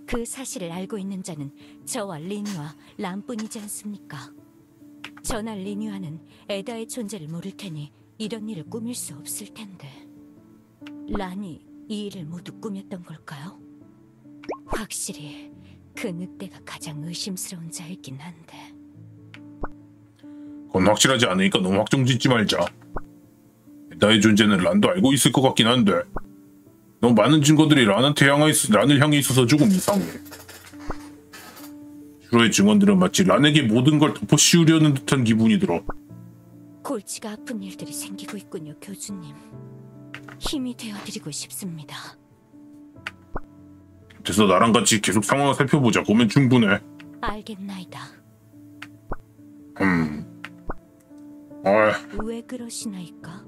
그 사실을 알고 있는 자는 저와 리뉴와 람뿐이지 않습니까? 저나 리뉴아는 에다의 존재를 모를 테니 이런 일을 꾸밀 수 없을 텐데. 란이 이 일을 모두 꾸몄던 걸까요? 확실히 그 늑대가 가장 의심스러운 자이긴 한데. 그건 확실하지 않으니까 너무 확정짓지 말자. 에다의 존재는 란도 알고 있을 것 같긴 한데 너무 많은 증거들이 란을 향해 있어서 조금 이상해. 슈로의 증언들은 마치 란에게 모든 걸 덮어씌우려는 듯한 기분이 들어. 골치가 아픈 일들이 생기고 있군요, 교주님. 힘이 되어드리고 싶습니다. 그래서 나랑 같이 계속 상황을 살펴보자. 그러면 충분해. 알겠나이다. 왜 그러시나이까?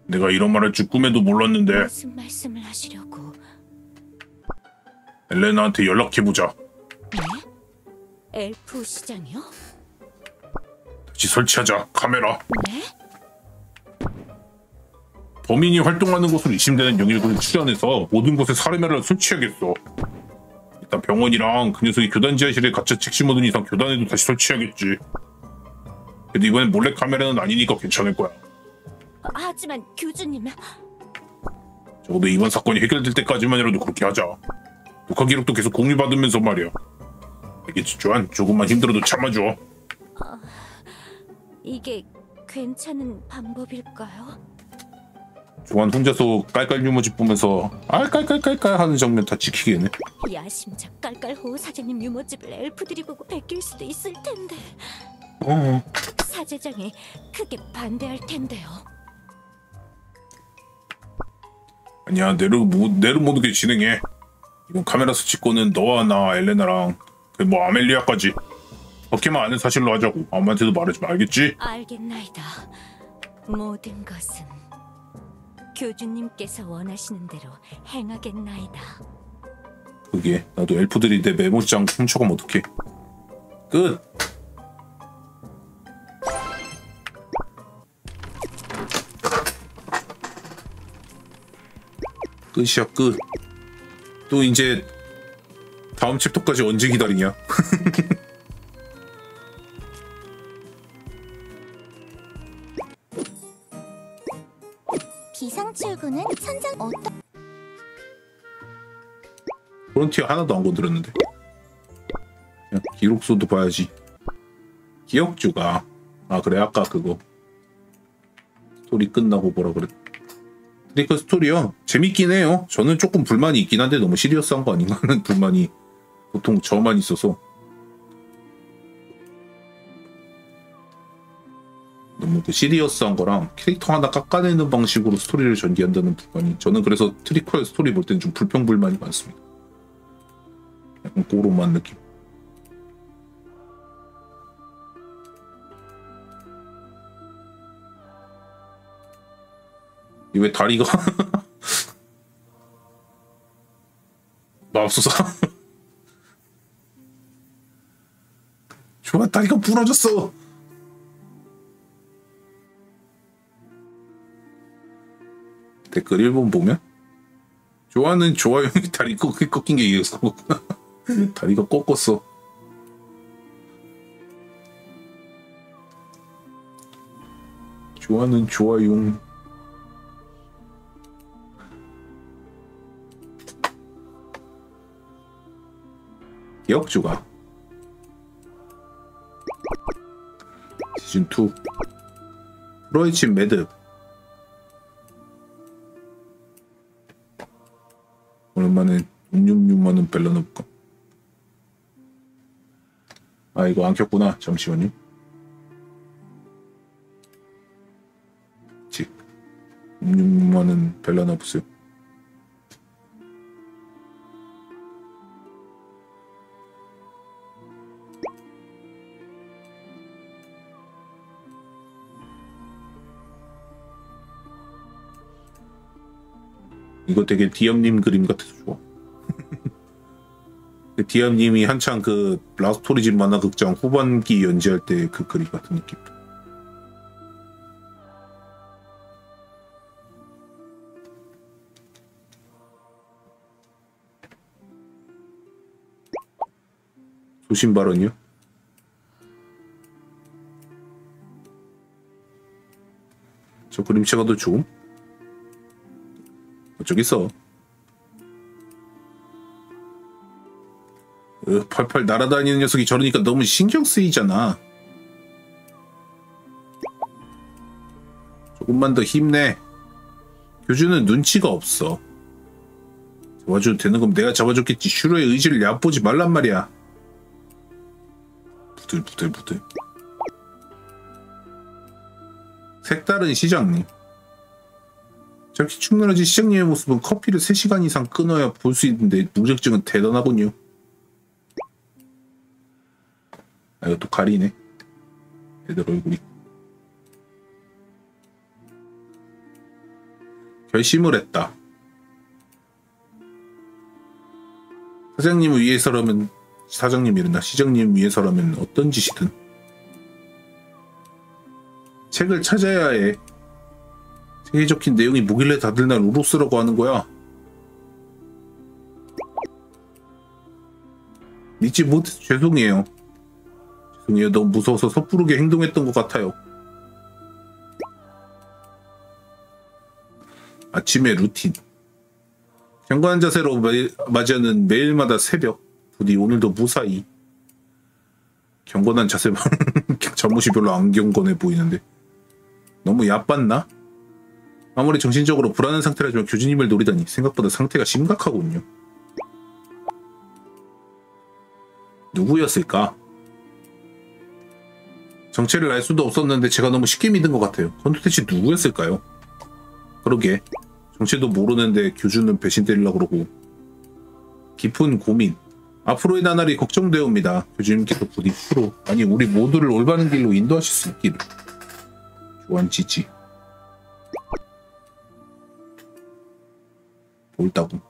내가 이런 말 할 줄 꿈에도 몰랐는데 무슨 말씀을 하시려고? 엘레나한테 연락해보자. 네? 엘프 시장이요? 다시 설치하자. 카메라. 네? 범인이 활동하는 곳으로 의심되는 영역을 추천해서 모든 곳에 사례메라를 설치해야겠어. 일단 병원이랑 그 녀석이 교단 지하실에 갇혀 책심어둔 이상 교단에도 다시 설치해야겠지. 근데 이번엔 몰래 카메라는 아니니까 괜찮을 거야. 하지만 교주님... 적어도 이번 사건이 해결될 때까지만이라도 그렇게 하자. 녹화 기록도 계속 공유받으면서 말이야. 알겠지, 조안? 조금만 힘들어도 참아줘. 이게 괜찮은 방법일까요? 조안 혼자서 깔깔 유머지 뿜면서 깔깔깔깔깔 하는 장면 다 지키겠네. 야심작 깔깔호 사장님 유머집을 엘프들이 보고 베낄 수도 있을 텐데. 사제장이 크게 반대할 텐데요. 아니야, 내를 모두게 진행해. 이번 카메라 스치고는 너와 나, 엘레나랑 뭐 아멜리아까지 그렇게만 아는 사실로 하자고. 아무한테도 말하지 마, 알겠지? 알겠나이다. 모든 것은 교주님께서 원하시는 대로 행하겠나이다. 그게 나도 엘프들이 내 메모장 훔쳐가면 어떡해. 끝. 끝이야 끝. 또 이제 다음 챕터까지 언제 기다리냐? 비상 출구는 천장 어떤 프론티어 하나도 안 건드렸는데. 그냥 기록소도 봐야지. 기억주가 그래 아까 그거 스토리 끝나고 뭐라 그랬. 트리커 스토리요 재밌긴 해요. 저는 조금 불만이 있긴 한데 너무 시리어스한 거 아닌가 하는 불만이 보통 저만 있어서 너무 그 시리어스한 거랑 캐릭터 하나 깎아내는 방식으로 스토리를 전개한다는 불만이 저는 그래서 트리커의 스토리 볼 때는 좀 불평불만이 많습니다. 약간 꼬로만 느낌. 이 왜 다리가 맙소사 좋아 다리가 부러졌어. 댓글 1번 보면 좋아하는 좋아요이 다리 꺾인 게 이해서 다리가 꺾었어. 좋아하는 좋아요. 기억주가 시즌2 프로이친 매듭 오랜만에 666만원 벨러놓을까? 이거 안 켰구나. 잠시만요. 666만원 벨러놔보세요. 이거 되게 디엄님 그림 같아서 좋아. 디엄님이 한창 그 라스토리즘 만화극장 후반기 연재할 때 그 그림 같은 느낌. 소신 발언이요? 저 그림체가 더 좋음? 어쩌겠어. 팔팔 날아다니는 녀석이 저러니까 너무 신경 쓰이잖아. 조금만 더 힘내. 교주는 눈치가 없어. 잡아줘도 되는 거면 내가 잡아줬겠지. 슈로의 의지를 얕보지 말란 말이야. 부들부들. 색다른 시장님. 저렇게 축늘어진 시장님의 모습은 커피를 3시간 이상 끊어야 볼 수 있는데 무적증은 대단하군요. 이것도 가리네. 애들 얼굴이. 결심을 했다. 사장님을 위해서라면 시장님 위해서라면 어떤 짓이든 책을 찾아야 해. 책에 적힌 내용이 뭐길래 다들 날 우로스라고 하는 거야. 믿지 못해서 죄송해요. 너무 무서워서 섣부르게 행동했던 것 같아요. 아침의 루틴. 경건한 자세로 맞이하는 매일마다 새벽. 부디 오늘도 무사히. 경건한 자세만 잠옷이 별로 안 경건해 보이는데 너무 얕봤나? 아무리 정신적으로 불안한 상태라지만 교주님을 노리다니 생각보다 상태가 심각하군요. 누구였을까? 정체를 알 수도 없었는데 제가 너무 쉽게 믿은 것 같아요. 그건 도대체 누구였을까요? 그러게 정체도 모르는데 교주는 배신 때리려고 그러고. 깊은 고민. 앞으로의 나날이 걱정되옵니다. 교주님께서 부디 프로 아니 우리 모두를 올바른 길로 인도하실 수 있기를. 조안지지. 옳다고.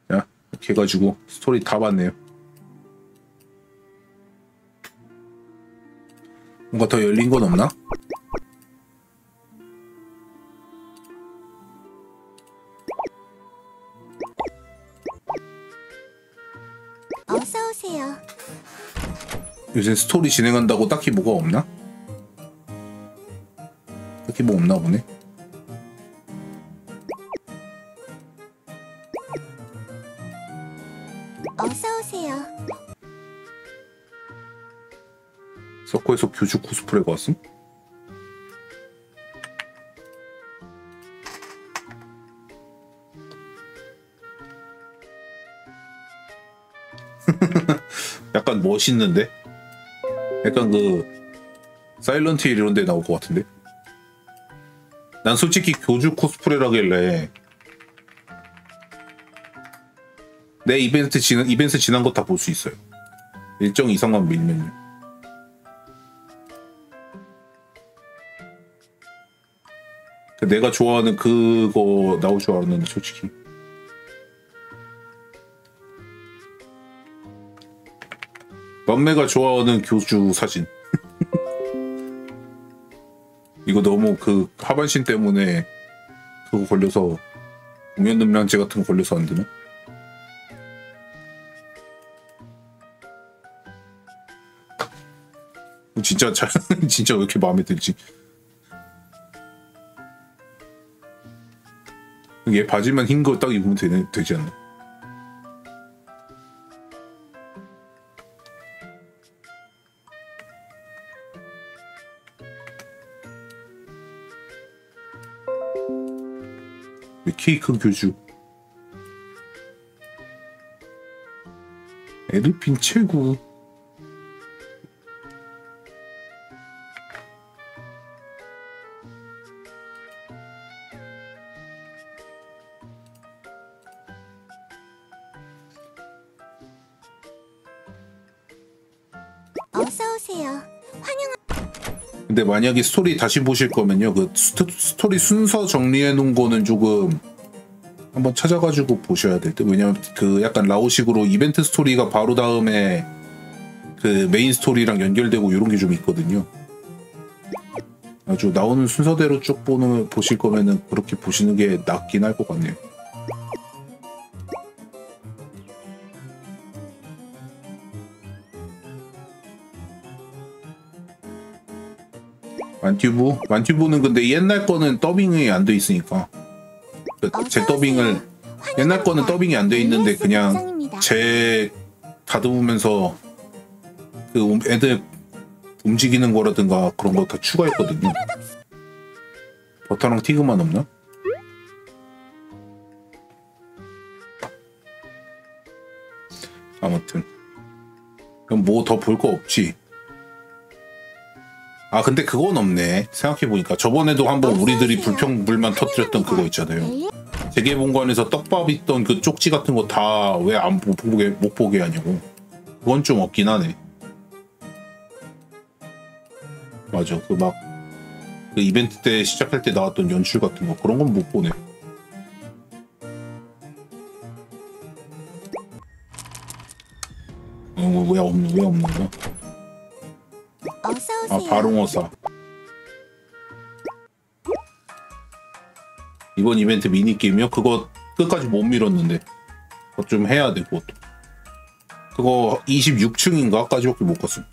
자 이렇게 해가지고 스토리 다 봤네요. 뭔가 더 열린 건 없나? 어서 오세요. 요새 스토리 진행한다고 딱히 뭐가 없나? 딱히 뭐 없나 보네. 어서 오세요. 서커에서 교주 코스프레가 왔음? 약간 멋있는데? 약간 그 사일런트 힐 이런 데 나올 것 같은데? 난 솔직히 교주 코스프레라길래 내 이벤트 지난 거 다 볼 수 있어요. 일정 이상만 밀면요. 내가 좋아하는 그거 나올 줄 알았는데 솔직히 맘매가 좋아하는 교주 사진 이거 너무 그 하반신 때문에 그거 걸려서 공연능량제 같은 거 걸려서 안 되나? 진짜 진짜 왜 이렇게 마음에 들지? 얘 바지만 흰 거 딱 입으면 되지 않나? 케이크 교주 에르핀 최고. 어서 오세요. 근데 만약에 스토리 다시 보실 거면요, 그 스토리 순서 정리해 놓은 거는 조금 한번 찾아가지고 보셔야 될 듯. 왜냐면 그 약간 라오식으로 이벤트 스토리가 바로 다음에 그 메인 스토리랑 연결되고 이런 게 좀 있거든요. 아주 나오는 순서대로 쭉 보실 거면은 그렇게 보시는 게 낫긴 할 것 같네요. 만튜브는 근데 옛날 거는 더빙이 안 돼 있으니까 제 더빙을 옛날 거는 더빙이 안 돼 있는데 그냥 제 다듬으면서 그 애들 움직이는 거라든가 그런 거 다 추가했거든요. 버터랑 티그만 없나? 아무튼 그럼 뭐 더 볼 거 없지. 아 근데 그건 없네. 생각해보니까 저번에도 한번 우리들이 불평불만 터뜨렸던 그거 있잖아요. 재개봉관에서 떡밥 있던 그 쪽지 같은 거 다 왜 못 보게 하냐고. 그건 좀 없긴 하네. 맞아. 그 막 그 이벤트 때 시작할 때 나왔던 연출 같은 거 그런 건 못 보네. 왜 없는 거야? 어서 아, 오세요. 바롱어사. 이번 이벤트 미니게임이요? 그거 끝까지 못 밀었는데 그거 좀 해야 돼. 그것도 그거 26층인가까지밖에 못 갔음.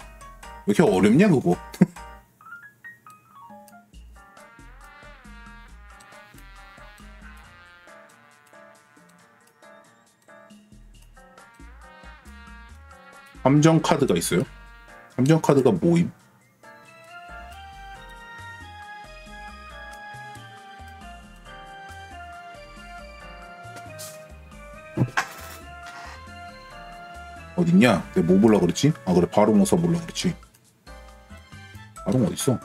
왜 이렇게 어렵냐 그거. 함정 카드가 있어요? 함정 카드가 뭐임? 어딨냐? 내가 뭐 보려고 그랬지? 아 그래 바롱어사 보려고 그랬지. 바롱 어딨어?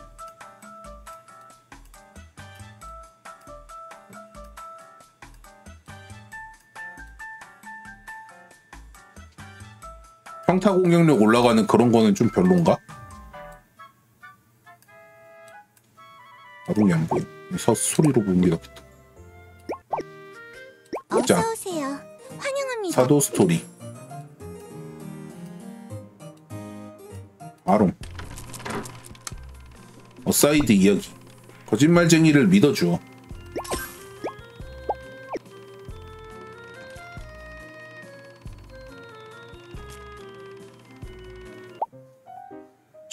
평타 공격력 올라가는 그런 거는 좀 별론가? 바롱이 안 보여. 소리로 보는 게 낫겠다. 자, 어서 오세요. 환영합니다. 사도 스토리. 바롱. 어사이드 이야기. 거짓말쟁이를 믿어줘.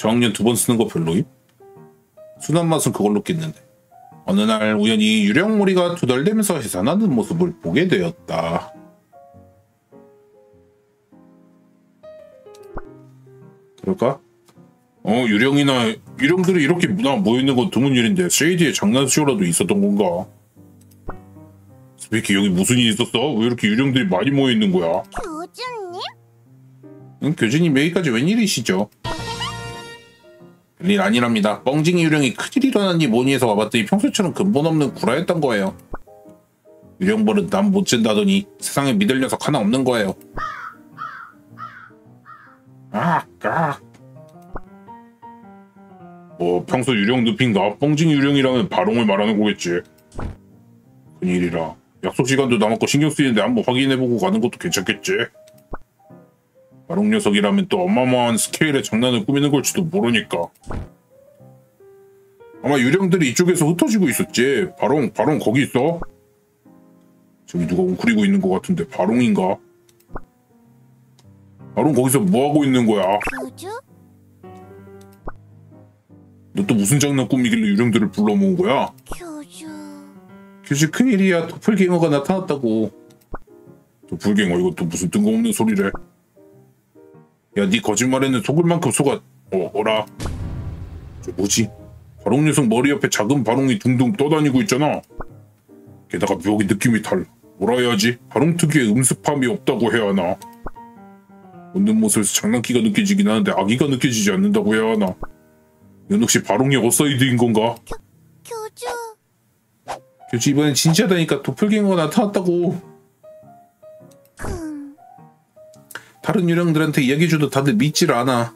저학년 2번 쓰는 거 별로임? 순한 맛은 그걸로 깼는데. 어느 날 우연히 유령머리가 투덜대면서 해산하는 모습을 보게 되었다. 그럴까? 유령들이 이렇게 모여있는 건 드문 일인데 쉐이디의 장난쇼라도 있었던 건가? 스피키 여기 무슨 일 있었어? 왜 이렇게 유령들이 많이 모여있는 거야? 교주님? 응, 교주님 여기까지 웬일이시죠? 별일 아니랍니다. 뻥징이 유령이 큰일 일어났니 뭐니 해서 와봤더니 평소처럼 근본 없는 구라였던 거예요. 유령벌은 남 못 잰다더니 세상에 믿을 녀석 하나 없는 거예요. 평소 유령 늪인가? 뻥징이 유령이라면 바롱을 말하는 거겠지. 큰일이라. 약속 시간도 남았고 신경 쓰이는데 한번 확인해보고 가는 것도 괜찮겠지. 바롱 녀석이라면 또 어마어마한 스케일의 장난을 꾸미는 걸지도 모르니까. 아마 유령들이 이쪽에서 흩어지고 있었지. 바롱 거기 있어? 저기 누가 웅크리고 있는 것 같은데 바롱인가? 바롱 거기서 뭐하고 있는 거야? 교주? 너 또 무슨 장난 꾸미길래 유령들을 불러 모은 거야? 교주 큰일이야. 도플갱어가 나타났다고. 도플갱어 이것도 무슨 뜬금없는 소리래. 야, 네 거짓말에는 속을 만큼 속아. 어라? 저 뭐지? 바롱 녀석 머리 옆에 작은 바롱이 둥둥 떠다니고 있잖아. 게다가 묘하게 느낌이 달라. 뭐라 해야지? 바롱 특유의 음습함이 없다고 해야 하나? 웃는 모습에서 장난기가 느껴지긴 하는데 아기가 느껴지지 않는다고 해야 하나? 이건 혹시 바롱이 어사이드인 건가? 교주 이번엔 진지하다니까. 도플갱어가 나타났다고. 다른 유령들한테 이야기해줘도 다들 믿질 않아.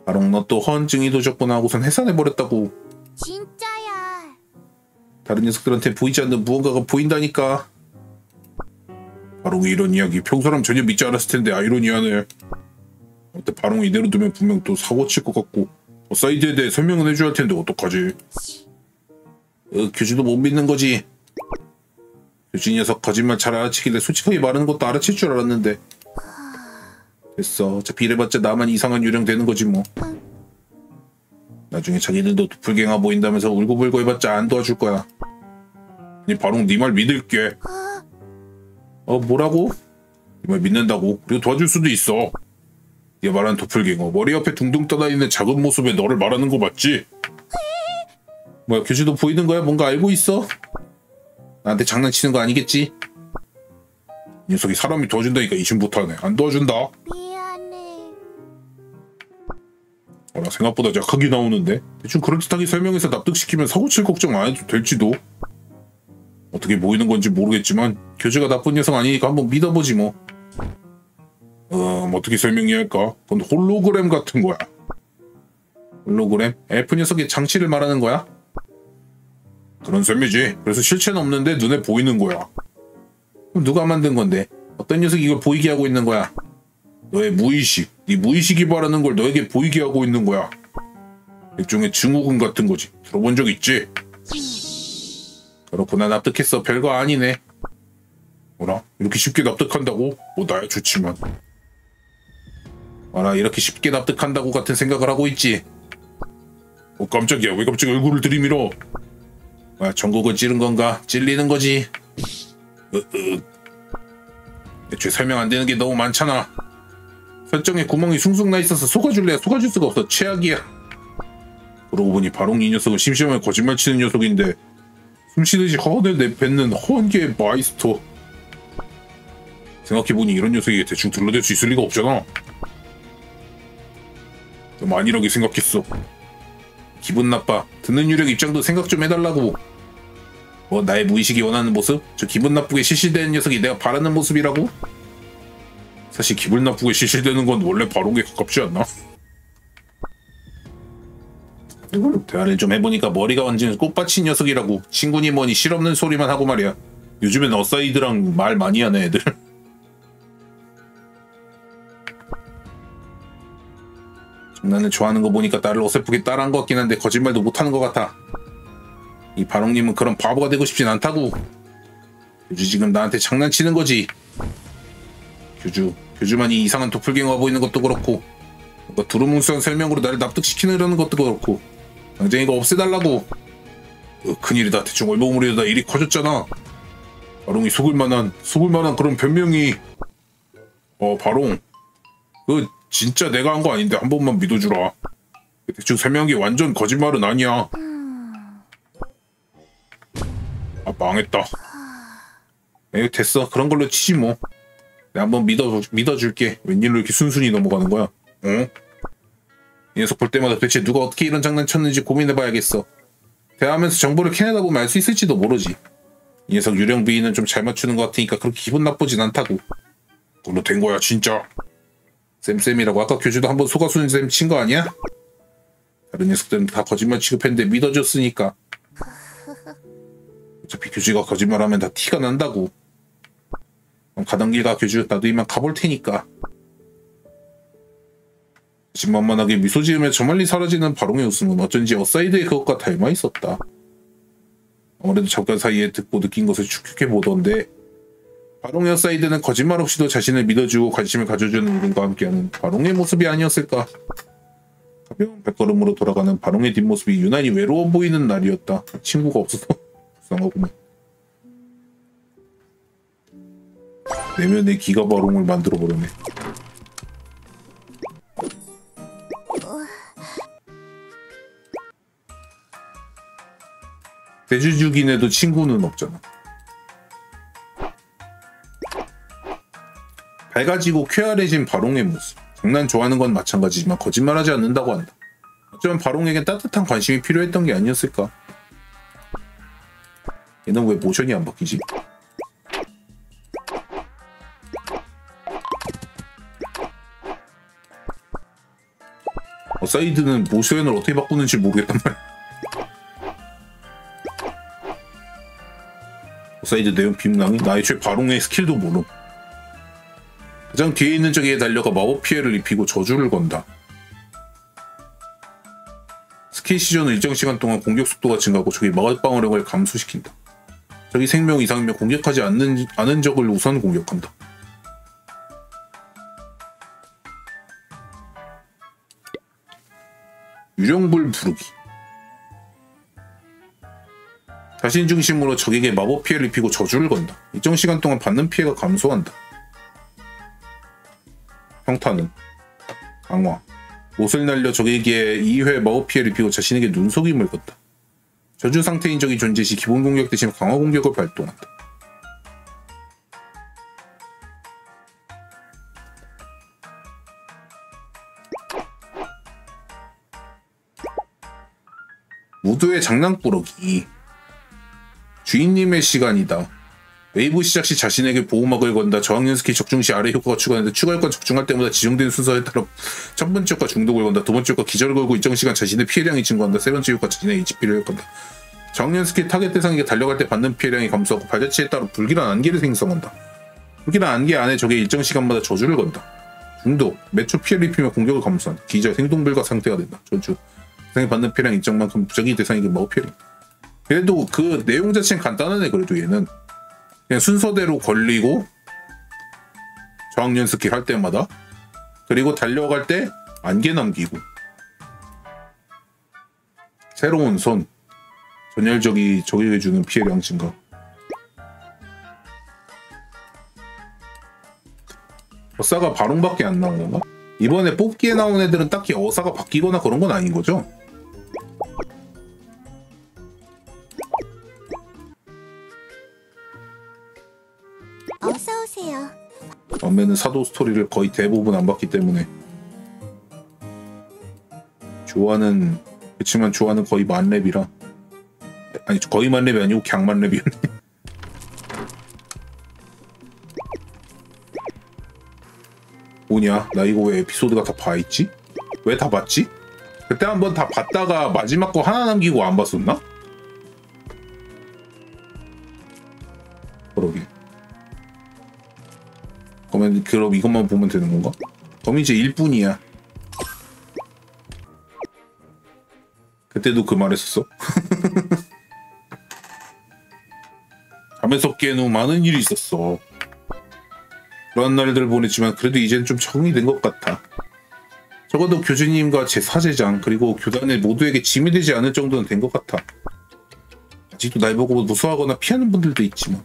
바롱 너 또 허언증이 도졌구나 하고선 해산해버렸다고. 진짜야. 다른 녀석들한테 보이지 않는 무언가가 보인다니까. 바롱이 이런 이야기 평소라면 전혀 믿지 않았을 텐데 아이러니하네. 어때 바롱이 이대로 두면 분명 또 사고 칠 것 같고 사이드에 대해 설명은 해줘야 할 텐데 어떡하지? 교주도 못 믿는 거지. 교주 녀석 거짓말 잘 알아채길래 솔직하게 말하는 것도 알아챌 줄 알았는데. 됐어. 어차피 이래봤자 나만 이상한 유령 되는 거지 뭐. 나중에 자기들도 도플갱어 보인다면서 울고불고 해봤자 안 도와줄 거야. 아니 바롱 네 말 믿을게. 뭐라고? 네 말 믿는다고. 그리고 도와줄 수도 있어. 네가 말하는 도플갱어 머리 옆에 둥둥 떠다니는 작은 모습에 너를 말하는 거 맞지? 뭐야 교주도 보이는 거야? 뭔가 알고 있어? 나한테 장난치는 거 아니겠지? 이 녀석이 사람이 도와준다니까 의심부터 하네. 안 도와준다. 미안해. 나 생각보다 약하게 나오는데? 대충 그럴듯하게 설명해서 납득시키면 사고칠 걱정 안 해도 될지도. 어떻게 보이는 건지 모르겠지만 교주가 나쁜 녀석 아니니까 한번 믿어보지 뭐. 어떻게 설명해야 할까? 그건 홀로그램 같은 거야. 홀로그램? 엘프 녀석의 장치를 말하는 거야? 그런 셈이지. 그래서 실체는 없는데 눈에 보이는 거야. 그럼 누가 만든 건데? 어떤 녀석이 이걸 보이게 하고 있는 거야? 너의 무의식. 네 무의식이 바라는 걸 너에게 보이게 하고 있는 거야. 일종의 증후군 같은 거지. 들어본 적 있지? 그렇구나. 납득했어. 별거 아니네. 뭐라? 이렇게 쉽게 납득한다고? 뭐 나야 좋지만. 알아, 이렇게 쉽게 납득한다고 같은 생각을 하고 있지. 깜짝이야. 왜 갑자기 얼굴을 들이밀어? 전곡을 찌른 건가? 찔리는 거지. 애초에 설명 안 되는 게 너무 많잖아. 설정에 구멍이 숭숭 나 있어서 속아줄래야 속아줄 수가 없어. 최악이야. 그러고 보니 바롱 이 녀석은 심심하게 거짓말 치는 녀석인데 숨쉬듯이 허언을 내뱉는 허언계의 마이스터. 생각해보니 이런 녀석이 대충 둘러댈 수 있을 리가 없잖아. 너무 안일하게 생각했어. 기분 나빠. 듣는 유령 입장도 생각 좀 해달라고. 뭐 나의 무의식이 원하는 모습? 저 기분 나쁘게 실실되는 녀석이 내가 바라는 모습이라고? 사실 기분 나쁘게 실실되는 건 원래 바롱에 가깝지 않나? 대화를 좀 해보니까 머리가 완전 꽃받친 녀석이라고. 친구니 뭐니 실없는 소리만 하고 말이야. 요즘엔 어사이드랑 말 많이 하네 애들. 장난을 좋아하는 거 보니까 나를 어설프게 따라한 것 같긴 한데 거짓말도 못하는 것 같아. 이 바롱님은 그런 바보가 되고 싶진 않다고. 교주 지금 나한테 장난치는 거지. 교주만이 이상한 도플갱어가 보이는 것도 그렇고 뭔가 두루뭉술한 설명으로 나를 납득시키려는 것도 그렇고 당장 이거 없애달라고. 큰일이다. 대충 얼버무리다 일이 커졌잖아. 바롱이 속을 만한 그런 변명이. 바롱, 진짜 내가 한 거 아닌데 한 번만 믿어주라. 대충 설명한 게 완전 거짓말은 아니야. 망했다. 됐어. 그런 걸로 치지 뭐. 내가 한번 믿어줄게. 웬일로 이렇게 순순히 넘어가는 거야? 이 녀석 볼 때마다 도대체 누가 어떻게 이런 장난 쳤는지 고민해봐야겠어. 대화하면서 정보를 캐내다 보면 알 수 있을지도 모르지. 이 녀석 유령 비위는 좀 잘 맞추는 것 같으니까 그렇게 기분 나쁘진 않다고. 그걸로 된 거야 진짜. 쌤쌤이라고 아까 교주도 한번 속아수는 쌤 친 거 아니야? 다른 녀석들은 다 거짓말 취급했는데 믿어줬으니까. 어차피 교주가 거짓말하면 다 티가 난다고. 그럼 가던 길 가 교주. 나도 이만 가볼 테니까. 자신만만하게 미소 지으며 저 멀리 사라지는 바롱의 웃음은 어쩐지 어사이드의 그것과 닮아 있었다. 아무래도 잠깐 사이에 듣고 느낀 것을 축축해 보던데 바롱의 어사이드는 거짓말 없이도 자신을 믿어주고 관심을 가져주는 이름과 함께하는 바롱의 모습이 아니었을까. 가벼운 발걸음으로 돌아가는 바롱의 뒷모습이 유난히 외로워 보이는 날이었다. 친구가 없어서 불쌍하구만. 내면의 기가 바롱을 만들어버렸네. 대주주기네도 친구는 없잖아. 밝아지고 쾌활해진 바롱의 모습. 장난 좋아하는 건 마찬가지지만 거짓말하지 않는다고 한다. 어쩌면 바롱에겐 따뜻한 관심이 필요했던 게 아니었을까. 얘는 왜 모션이 안 바뀌지? 사이드는 모션을 어떻게 바꾸는지 모르겠단 말이야. 사이드 내용 빔낭이? 나 애초에 바롱의 스킬도 모름. 가장 뒤에 있는 적에 달려가 마법 피해를 입히고 저주를 건다. 스킬 시전은 일정 시간 동안 공격 속도가 증가하고 적이 마법 방어력을 감소시킨다. 적이 생명 이상이면 공격하지 않은 적을 우선 공격한다. 유령불 부르기. 자신 중심으로 적에게 마법 피해를 입히고 저주를 건다. 일정 시간 동안 받는 피해가 감소한다. 평타는 강화. 못을 날려 적에게 2회 마법 피해를 입히고 자신에게 눈속임을 건다. 저주 상태인 적이 존재 시 기본 공격 대신 강화 공격을 발동한다. 무드의 장난꾸러기. 주인님의 시간이다. 웨이브 시작 시 자신에게 보호막을 건다. 저항연 스킬 적중 시 아래 효과가 추가되는데 추가 효과 적중할 때마다 지정된 순서에 따라 첫 번째 효과 중독을 건다. 두 번째 효과 기절을 걸고 일정 시간 자신의 피해량이 증가한다. 세 번째 효과 자신의 HP를 건다. 저항연 스킬 타겟 대상에게 달려갈 때 받는 피해량이 감소하고 발자취에 따라 불길한 안개를 생성한다. 불길한 안개 안에 적의 일정 시간마다 저주를 건다. 중독. 몇 초 피해를 입히며 공격을 감소한다. 기절. 생동불가 상태가 된다. 저주. 대상이 받는 피해량 일정만큼 적이 대상에게 마법 피해량. 그래도 그 내용 자체는 간단하네. 그래도 얘는 그냥 순서대로 걸리고 저항연 스킬 할 때마다 그리고 달려갈 때 안개 남기고 새로운 손 전열적이 적에게 주는 피해량 증가. 어사가 바롱밖에 안 나온 건가? 이번에 뽑기에 나온 애들은 딱히 어사가 바뀌거나 그런 건 아닌 거죠? 어서 오세요. 전에는 사도 스토리를 거의 대부분 안 봤기 때문에 그치만 좋아하는 거의 만렙이라. 아니 거의 만렙이 아니고 그냥 만렙이었네. 뭐냐? 나 이거 왜 에피소드가 다 봐있지? 왜 다 봤지? 그때 한번 다 봤다가 마지막 거 하나 남기고 안 봤었나? 그러게. 그럼 이것만 보면 되는 건가? 그럼 이제 1분이야. 그때도 그 말했었어? 잠에서 깬 후 많은 일이 있었어. 그런 날들 보냈지만 그래도 이젠 좀 적응이 된 것 같아. 적어도 교주님과 제 사제장 그리고 교단의 모두에게 짐이 되지 않을 정도는 된 것 같아. 아직도 날 보고 무서워하거나 피하는 분들도 있지만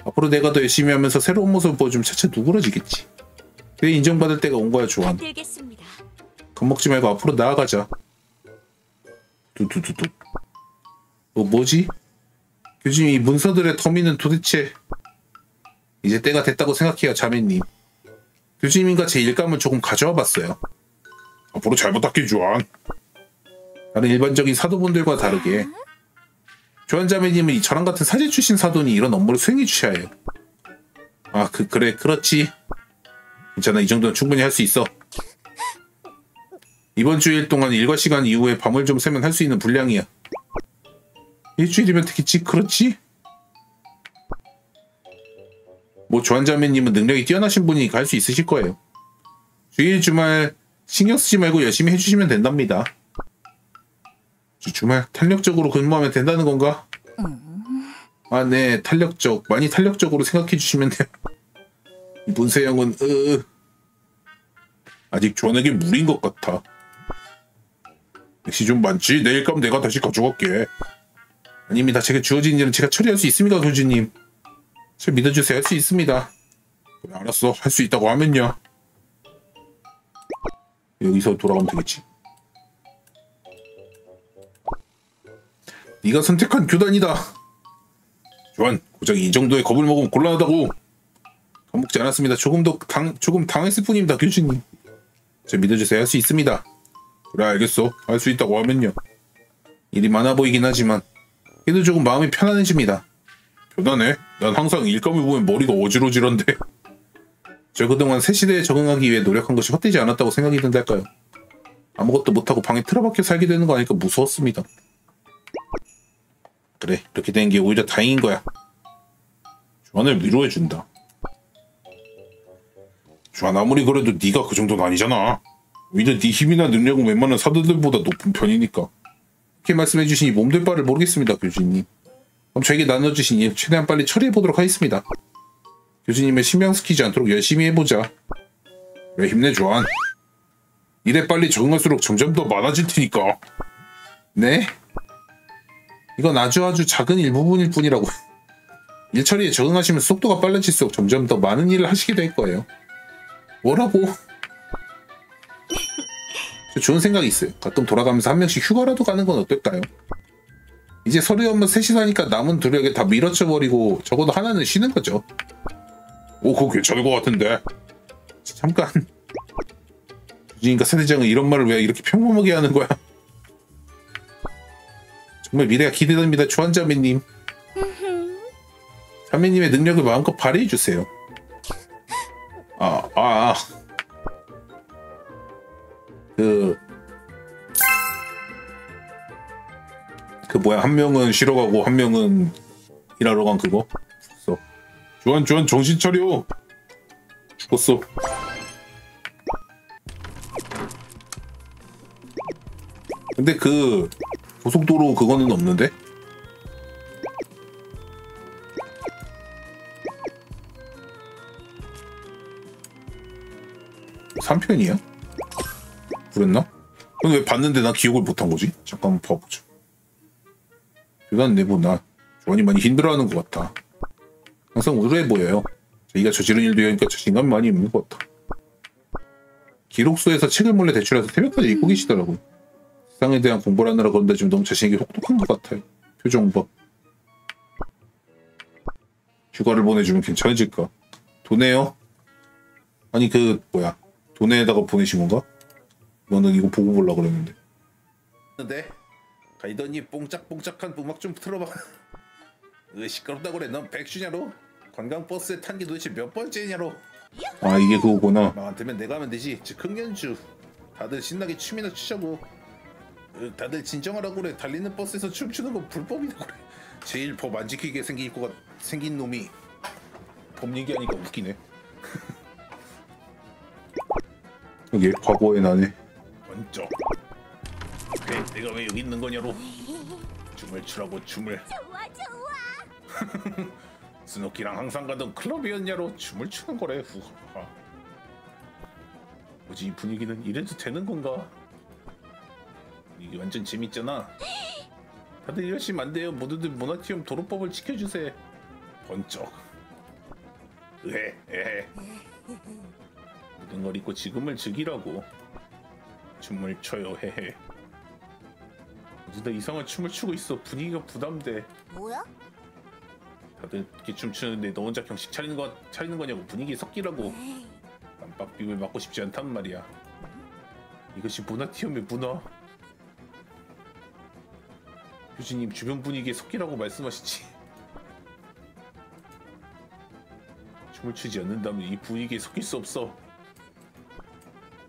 앞으로 내가 더 열심히 하면서 새로운 모습을 보여주면 차차 누그러지겠지. 그래 인정받을 때가 온 거야 조한. 만들겠습니다. 겁먹지 말고 앞으로 나아가자. 두두두두. 뭐지? 교주님 이 문서들의 터미는 도대체... 이제 때가 됐다고 생각해요 자매님. 교주님과 제 일감을 조금 가져와 봤어요. 앞으로 잘 부탁해 조한. 다른 일반적인 사도분들과 다르게 조한 자매님은 저랑 같은 사제 출신 사돈이 이런 업무를 수행해 주셔야 해요. 아 그래 그렇지. 괜찮아 이 정도는 충분히 할 수 있어. 이번 주일 동안 일과 시간 이후에 밤을 좀 새면 할 수 있는 분량이야. 일주일이면 되겠지 그렇지? 뭐 조한자매님은 능력이 뛰어나신 분이니까 할 수 있으실 거예요. 주일 주말 신경 쓰지 말고 열심히 해주시면 된답니다. 주말 탄력적으로 근무하면 된다는 건가? 아 네 탄력적 많이 탄력적으로 생각해 주시면 돼요. 문세영은 아직 조한에게 무리인 것 같아. 역시 좀 많지. 내일감 내가 다시 가져갈게. 아닙니다. 제가 주어진 일은 제가 처리할 수 있습니다 교주님. 저 믿어주세요. 할 수 있습니다. 그래 알았어. 할 수 있다고 하면요. 여기서 돌아가면 되겠지. 네가 선택한 교단이다. 조한 고작 이 정도의 겁을 먹으면 곤란하다고. 겁먹지 않았습니다. 조금 당했을 뿐입니다 교주님. 저 믿어주세요. 할 수 있습니다. 그래 알겠어. 할 수 있다고 하면요. 일이 많아 보이긴 하지만 그래도 조금 마음이 편안해집니다. 편안해? 난 항상 일감을 보면 머리가 어지러지런데. 저 그동안 새 시대에 적응하기 위해 노력한 것이 헛되지 않았다고 생각이 든달까요? 아무것도 못하고 방에 틀어박혀 살게 되는 거 아니까 무서웠습니다. 그래 이렇게 된 게 오히려 다행인 거야. 조한을 위로해준다. 조한 아무리 그래도 네가 그 정도는 아니잖아. 오히려 네 힘이나 능력은 웬만한 사도들보다 높은 편이니까. 이렇게 말씀해주시니 몸둘 바를 모르겠습니다 교주님. 그럼 저에게 나눠주신 일 최대한 빨리 처리해보도록 하겠습니다. 교주님을 신명시키지 않도록 열심히 해보자. 그래 힘내 조한. 일에 빨리 적응할수록 점점 더 많아질 테니까. 네? 이건 아주 작은 일부분일 뿐이라고. 일 처리에 적응하시면 속도가 빨라질수록 점점 더 많은 일을 하시게 될 거예요. 뭐라고? 저 좋은 생각이 있어요. 가끔 돌아가면서 한 명씩 휴가라도 가는 건 어떨까요? 이제 서로에 한번 셋이 사니까 남은 둘에게 다 밀어쳐버리고 적어도 하나는 쉬는 거죠. 오 그거 괜찮은 것 같은데. 잠깐. 주진이가 사대장은 이런 말을 왜 이렇게 평범하게 하는 거야? 정말 미래가 기대됩니다 조한자매님. 자매님의 능력을 마음껏 발휘해주세요. 뭐야 한 명은 쉬러 가고 한 명은 일하러 간 그거? 죽었어. 조한 정신 차려. 죽었어. 근데 그 고속도로 그거는 없는데? 삼 3편이야? 그랬나? 근데 왜 봤는데 나 기억을 못한 거지? 잠깐만 봐보자. 교단 내부 나 조한이 많이 힘들어하는 것 같아. 항상 우울해 보여요. 자기가 저지른 일도 여니까 자신감이 많이 없는 것 같아. 기록소에서 책을 몰래 대출해서 새벽까지 읽고 계시더라고요. 세상에 대한 공부를 하느라 그런데 좀 너무 자신에게 혹독한 것 같아요. 표정 봐. 휴가를 보내주면 괜찮아질까? 도내요? 아니 그 뭐야 도내에다가 보내신 건가? 너는 이거 보고 보려고 그랬는데. 근데 가이더니 뽕짝뽕짝한 음악 좀 틀어봐. 시끄럽다고 그래. 넌 백슈냐로? 관광버스에 탄 게 도대체 몇 번째냐로? 아 이게 그거구나. 나한테면 내가 하면 되지. 즉 흥연주. 다들 신나게 춤이나 추자고. 다들 진정하라고 그래. 달리는 버스에서 춤추는 건 불법이라고 그래. 제일 법 안 지키게 생긴 놈이 법 얘기하니까 웃기네. 이게 과거의 나네. 먼저 그래 내가 왜 여기 있는 거냐로. 춤을 추라고 춤을. 좋아. 스노키랑 항상 가던 클럽이었냐로. 춤을 추는 거래. 후하. 뭐지 이 분위기는 이래도 되는 건가? 이게 완전 재밌잖아. 다들 이러시면 안 돼요. 모두들 모나티움 도로법을 지켜주세요. 번쩍. 에헤. 모든 걸 잊고 지금을 즐기라고. 춤을 춰요. 헤헤. 모두들 이상한 춤을 추고 있어. 분위기가 부담돼. 뭐야? 다들 이렇게 춤추는데 너 혼자 경식 차리는 거냐고. 분위기 섞이라고. 깜빡비를 맞고 싶지 않단 말이야. 이것이 모나티움의 문화. 교수님 주변 분위기에 섞이라고 말씀하시지. 춤을 추지 않는다면 이 분위기에 섞일 수 없어.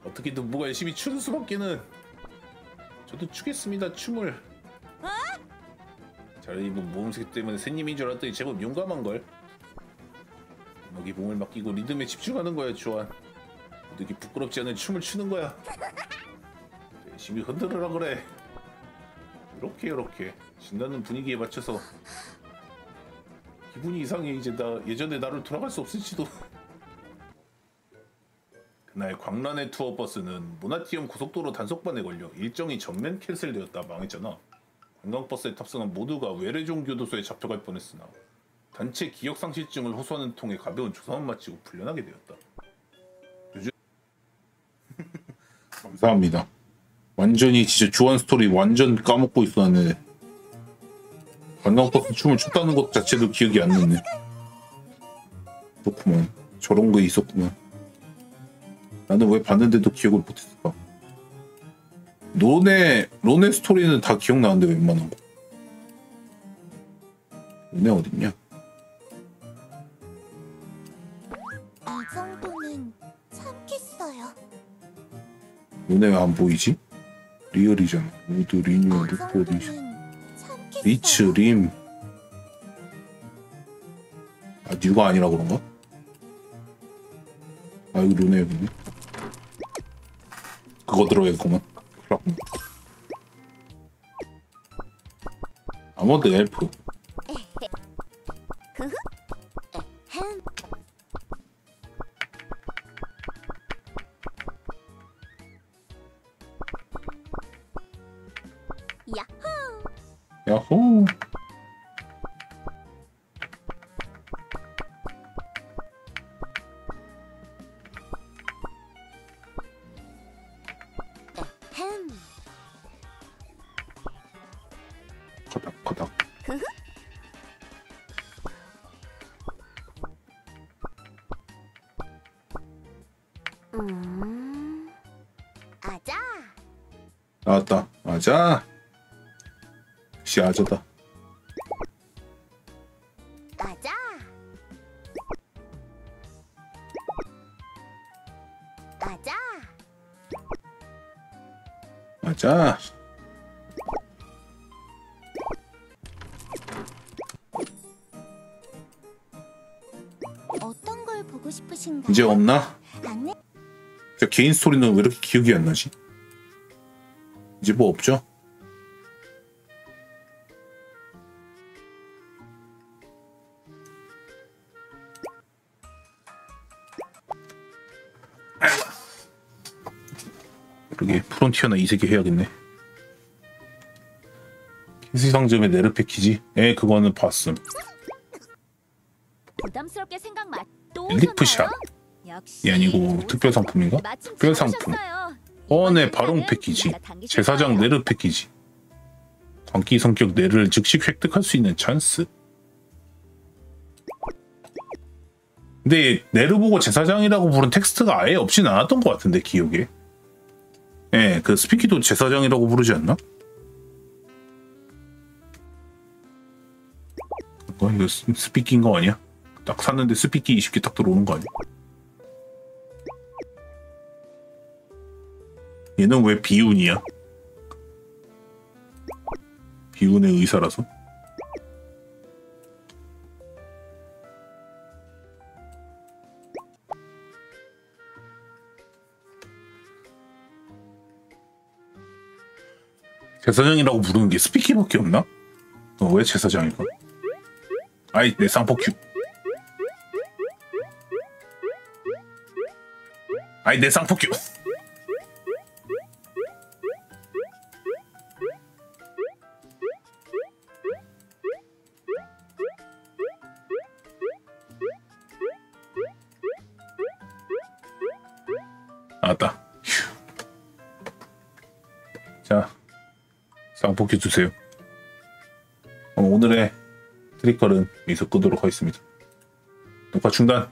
어떻게든 뭐가 열심히 추는 수밖에는. 저도 추겠습니다. 춤을. 잘 입은 모험색 때문에 새님인 줄 알았더니 제법 용감한걸. 여기 몸을 맡기고 리듬에 집중하는 거야 주한. 모두게 부끄럽지 않은 춤을 추는 거야. 열심히 흔들으라 그래. 이렇게 신나는 분위기에 맞춰서. 기분이 이상해. 이제 나 예전에 나를 돌아갈 수 없을지도. 그날 광란의 투어버스는 모나티움 고속도로 단속반에 걸려 일정이 전면 캔슬되었다. 망했잖아. 관광버스에 탑승한 모두가 외래종 교도소에 잡혀갈 뻔했으나 단체 기억상실증을 호소하는 통에 가벼운 조사만 마치고 풀려나게 되었다. 요즘 감사합니다. 완전히 진짜 주한 스토리 완전 까먹고 있었네. 관광버스 춤을 췄다는 것 자체도 기억이 안 나네. 그렇구만. 저런 거 있었구만. 나는 왜 봤는데도 기억을 못했을까? 론의 스토리는 다 기억나는데 웬만한 거. 론의 어딨냐? 이 정도는 참겠어요. 론의 왜 안 보이지? 리얼이잖아. 모드 리뉴얼 이 루포디 정도는 참겠어요. 리츠 림. 아 뉴가 아니라 그런가? 아 이거 론의 여기네. 그거 들어야겠구만. 아머드 엘프. 야호. 커닥커닥. 아자. 나왔다. 아자. 역시 아자다. 아자. 아자. 아자. 어떤 걸 보고 싶으신가요? 이제 없나? 안내. 저 개인 스토리는 왜 이렇게 기억이 안 나지? 이제 뭐 없죠? 그러게 프론티어나 이 세계 해야겠네. 킹스 상점의 네르 패키지? 그거는 봤음. 부담스럽게 생각 또 리프샷. 이 아니고 특별 상품인가? 특별 상품. 어네 바롱 패키지. 제사장 네르 패키지. 광기 성격 네르를 즉시 획득할 수 있는 찬스. 근데 네르 보고 제사장이라고 부른 텍스트가 아예 없진 않았던 것 같은데 기억에. 그 스피키도 제사장이라고 부르지 않나? 이거 스피키인 거 아니야? 딱 샀는데 스피키 20개 딱 들어오는 거 아니야? 얘는 왜 비운이야? 비운의 의사라서? 제사장이라고 부르는 게 스피키밖에 없나? 왜 제사장일까? 아이 내 쌍포큐. 아이 내 쌍포큐. 나왔다. 휴. 자, 쌍포큐 주세요. 오늘의 트리컬은 여기서 끄도록 하겠습니다. 녹화 중단.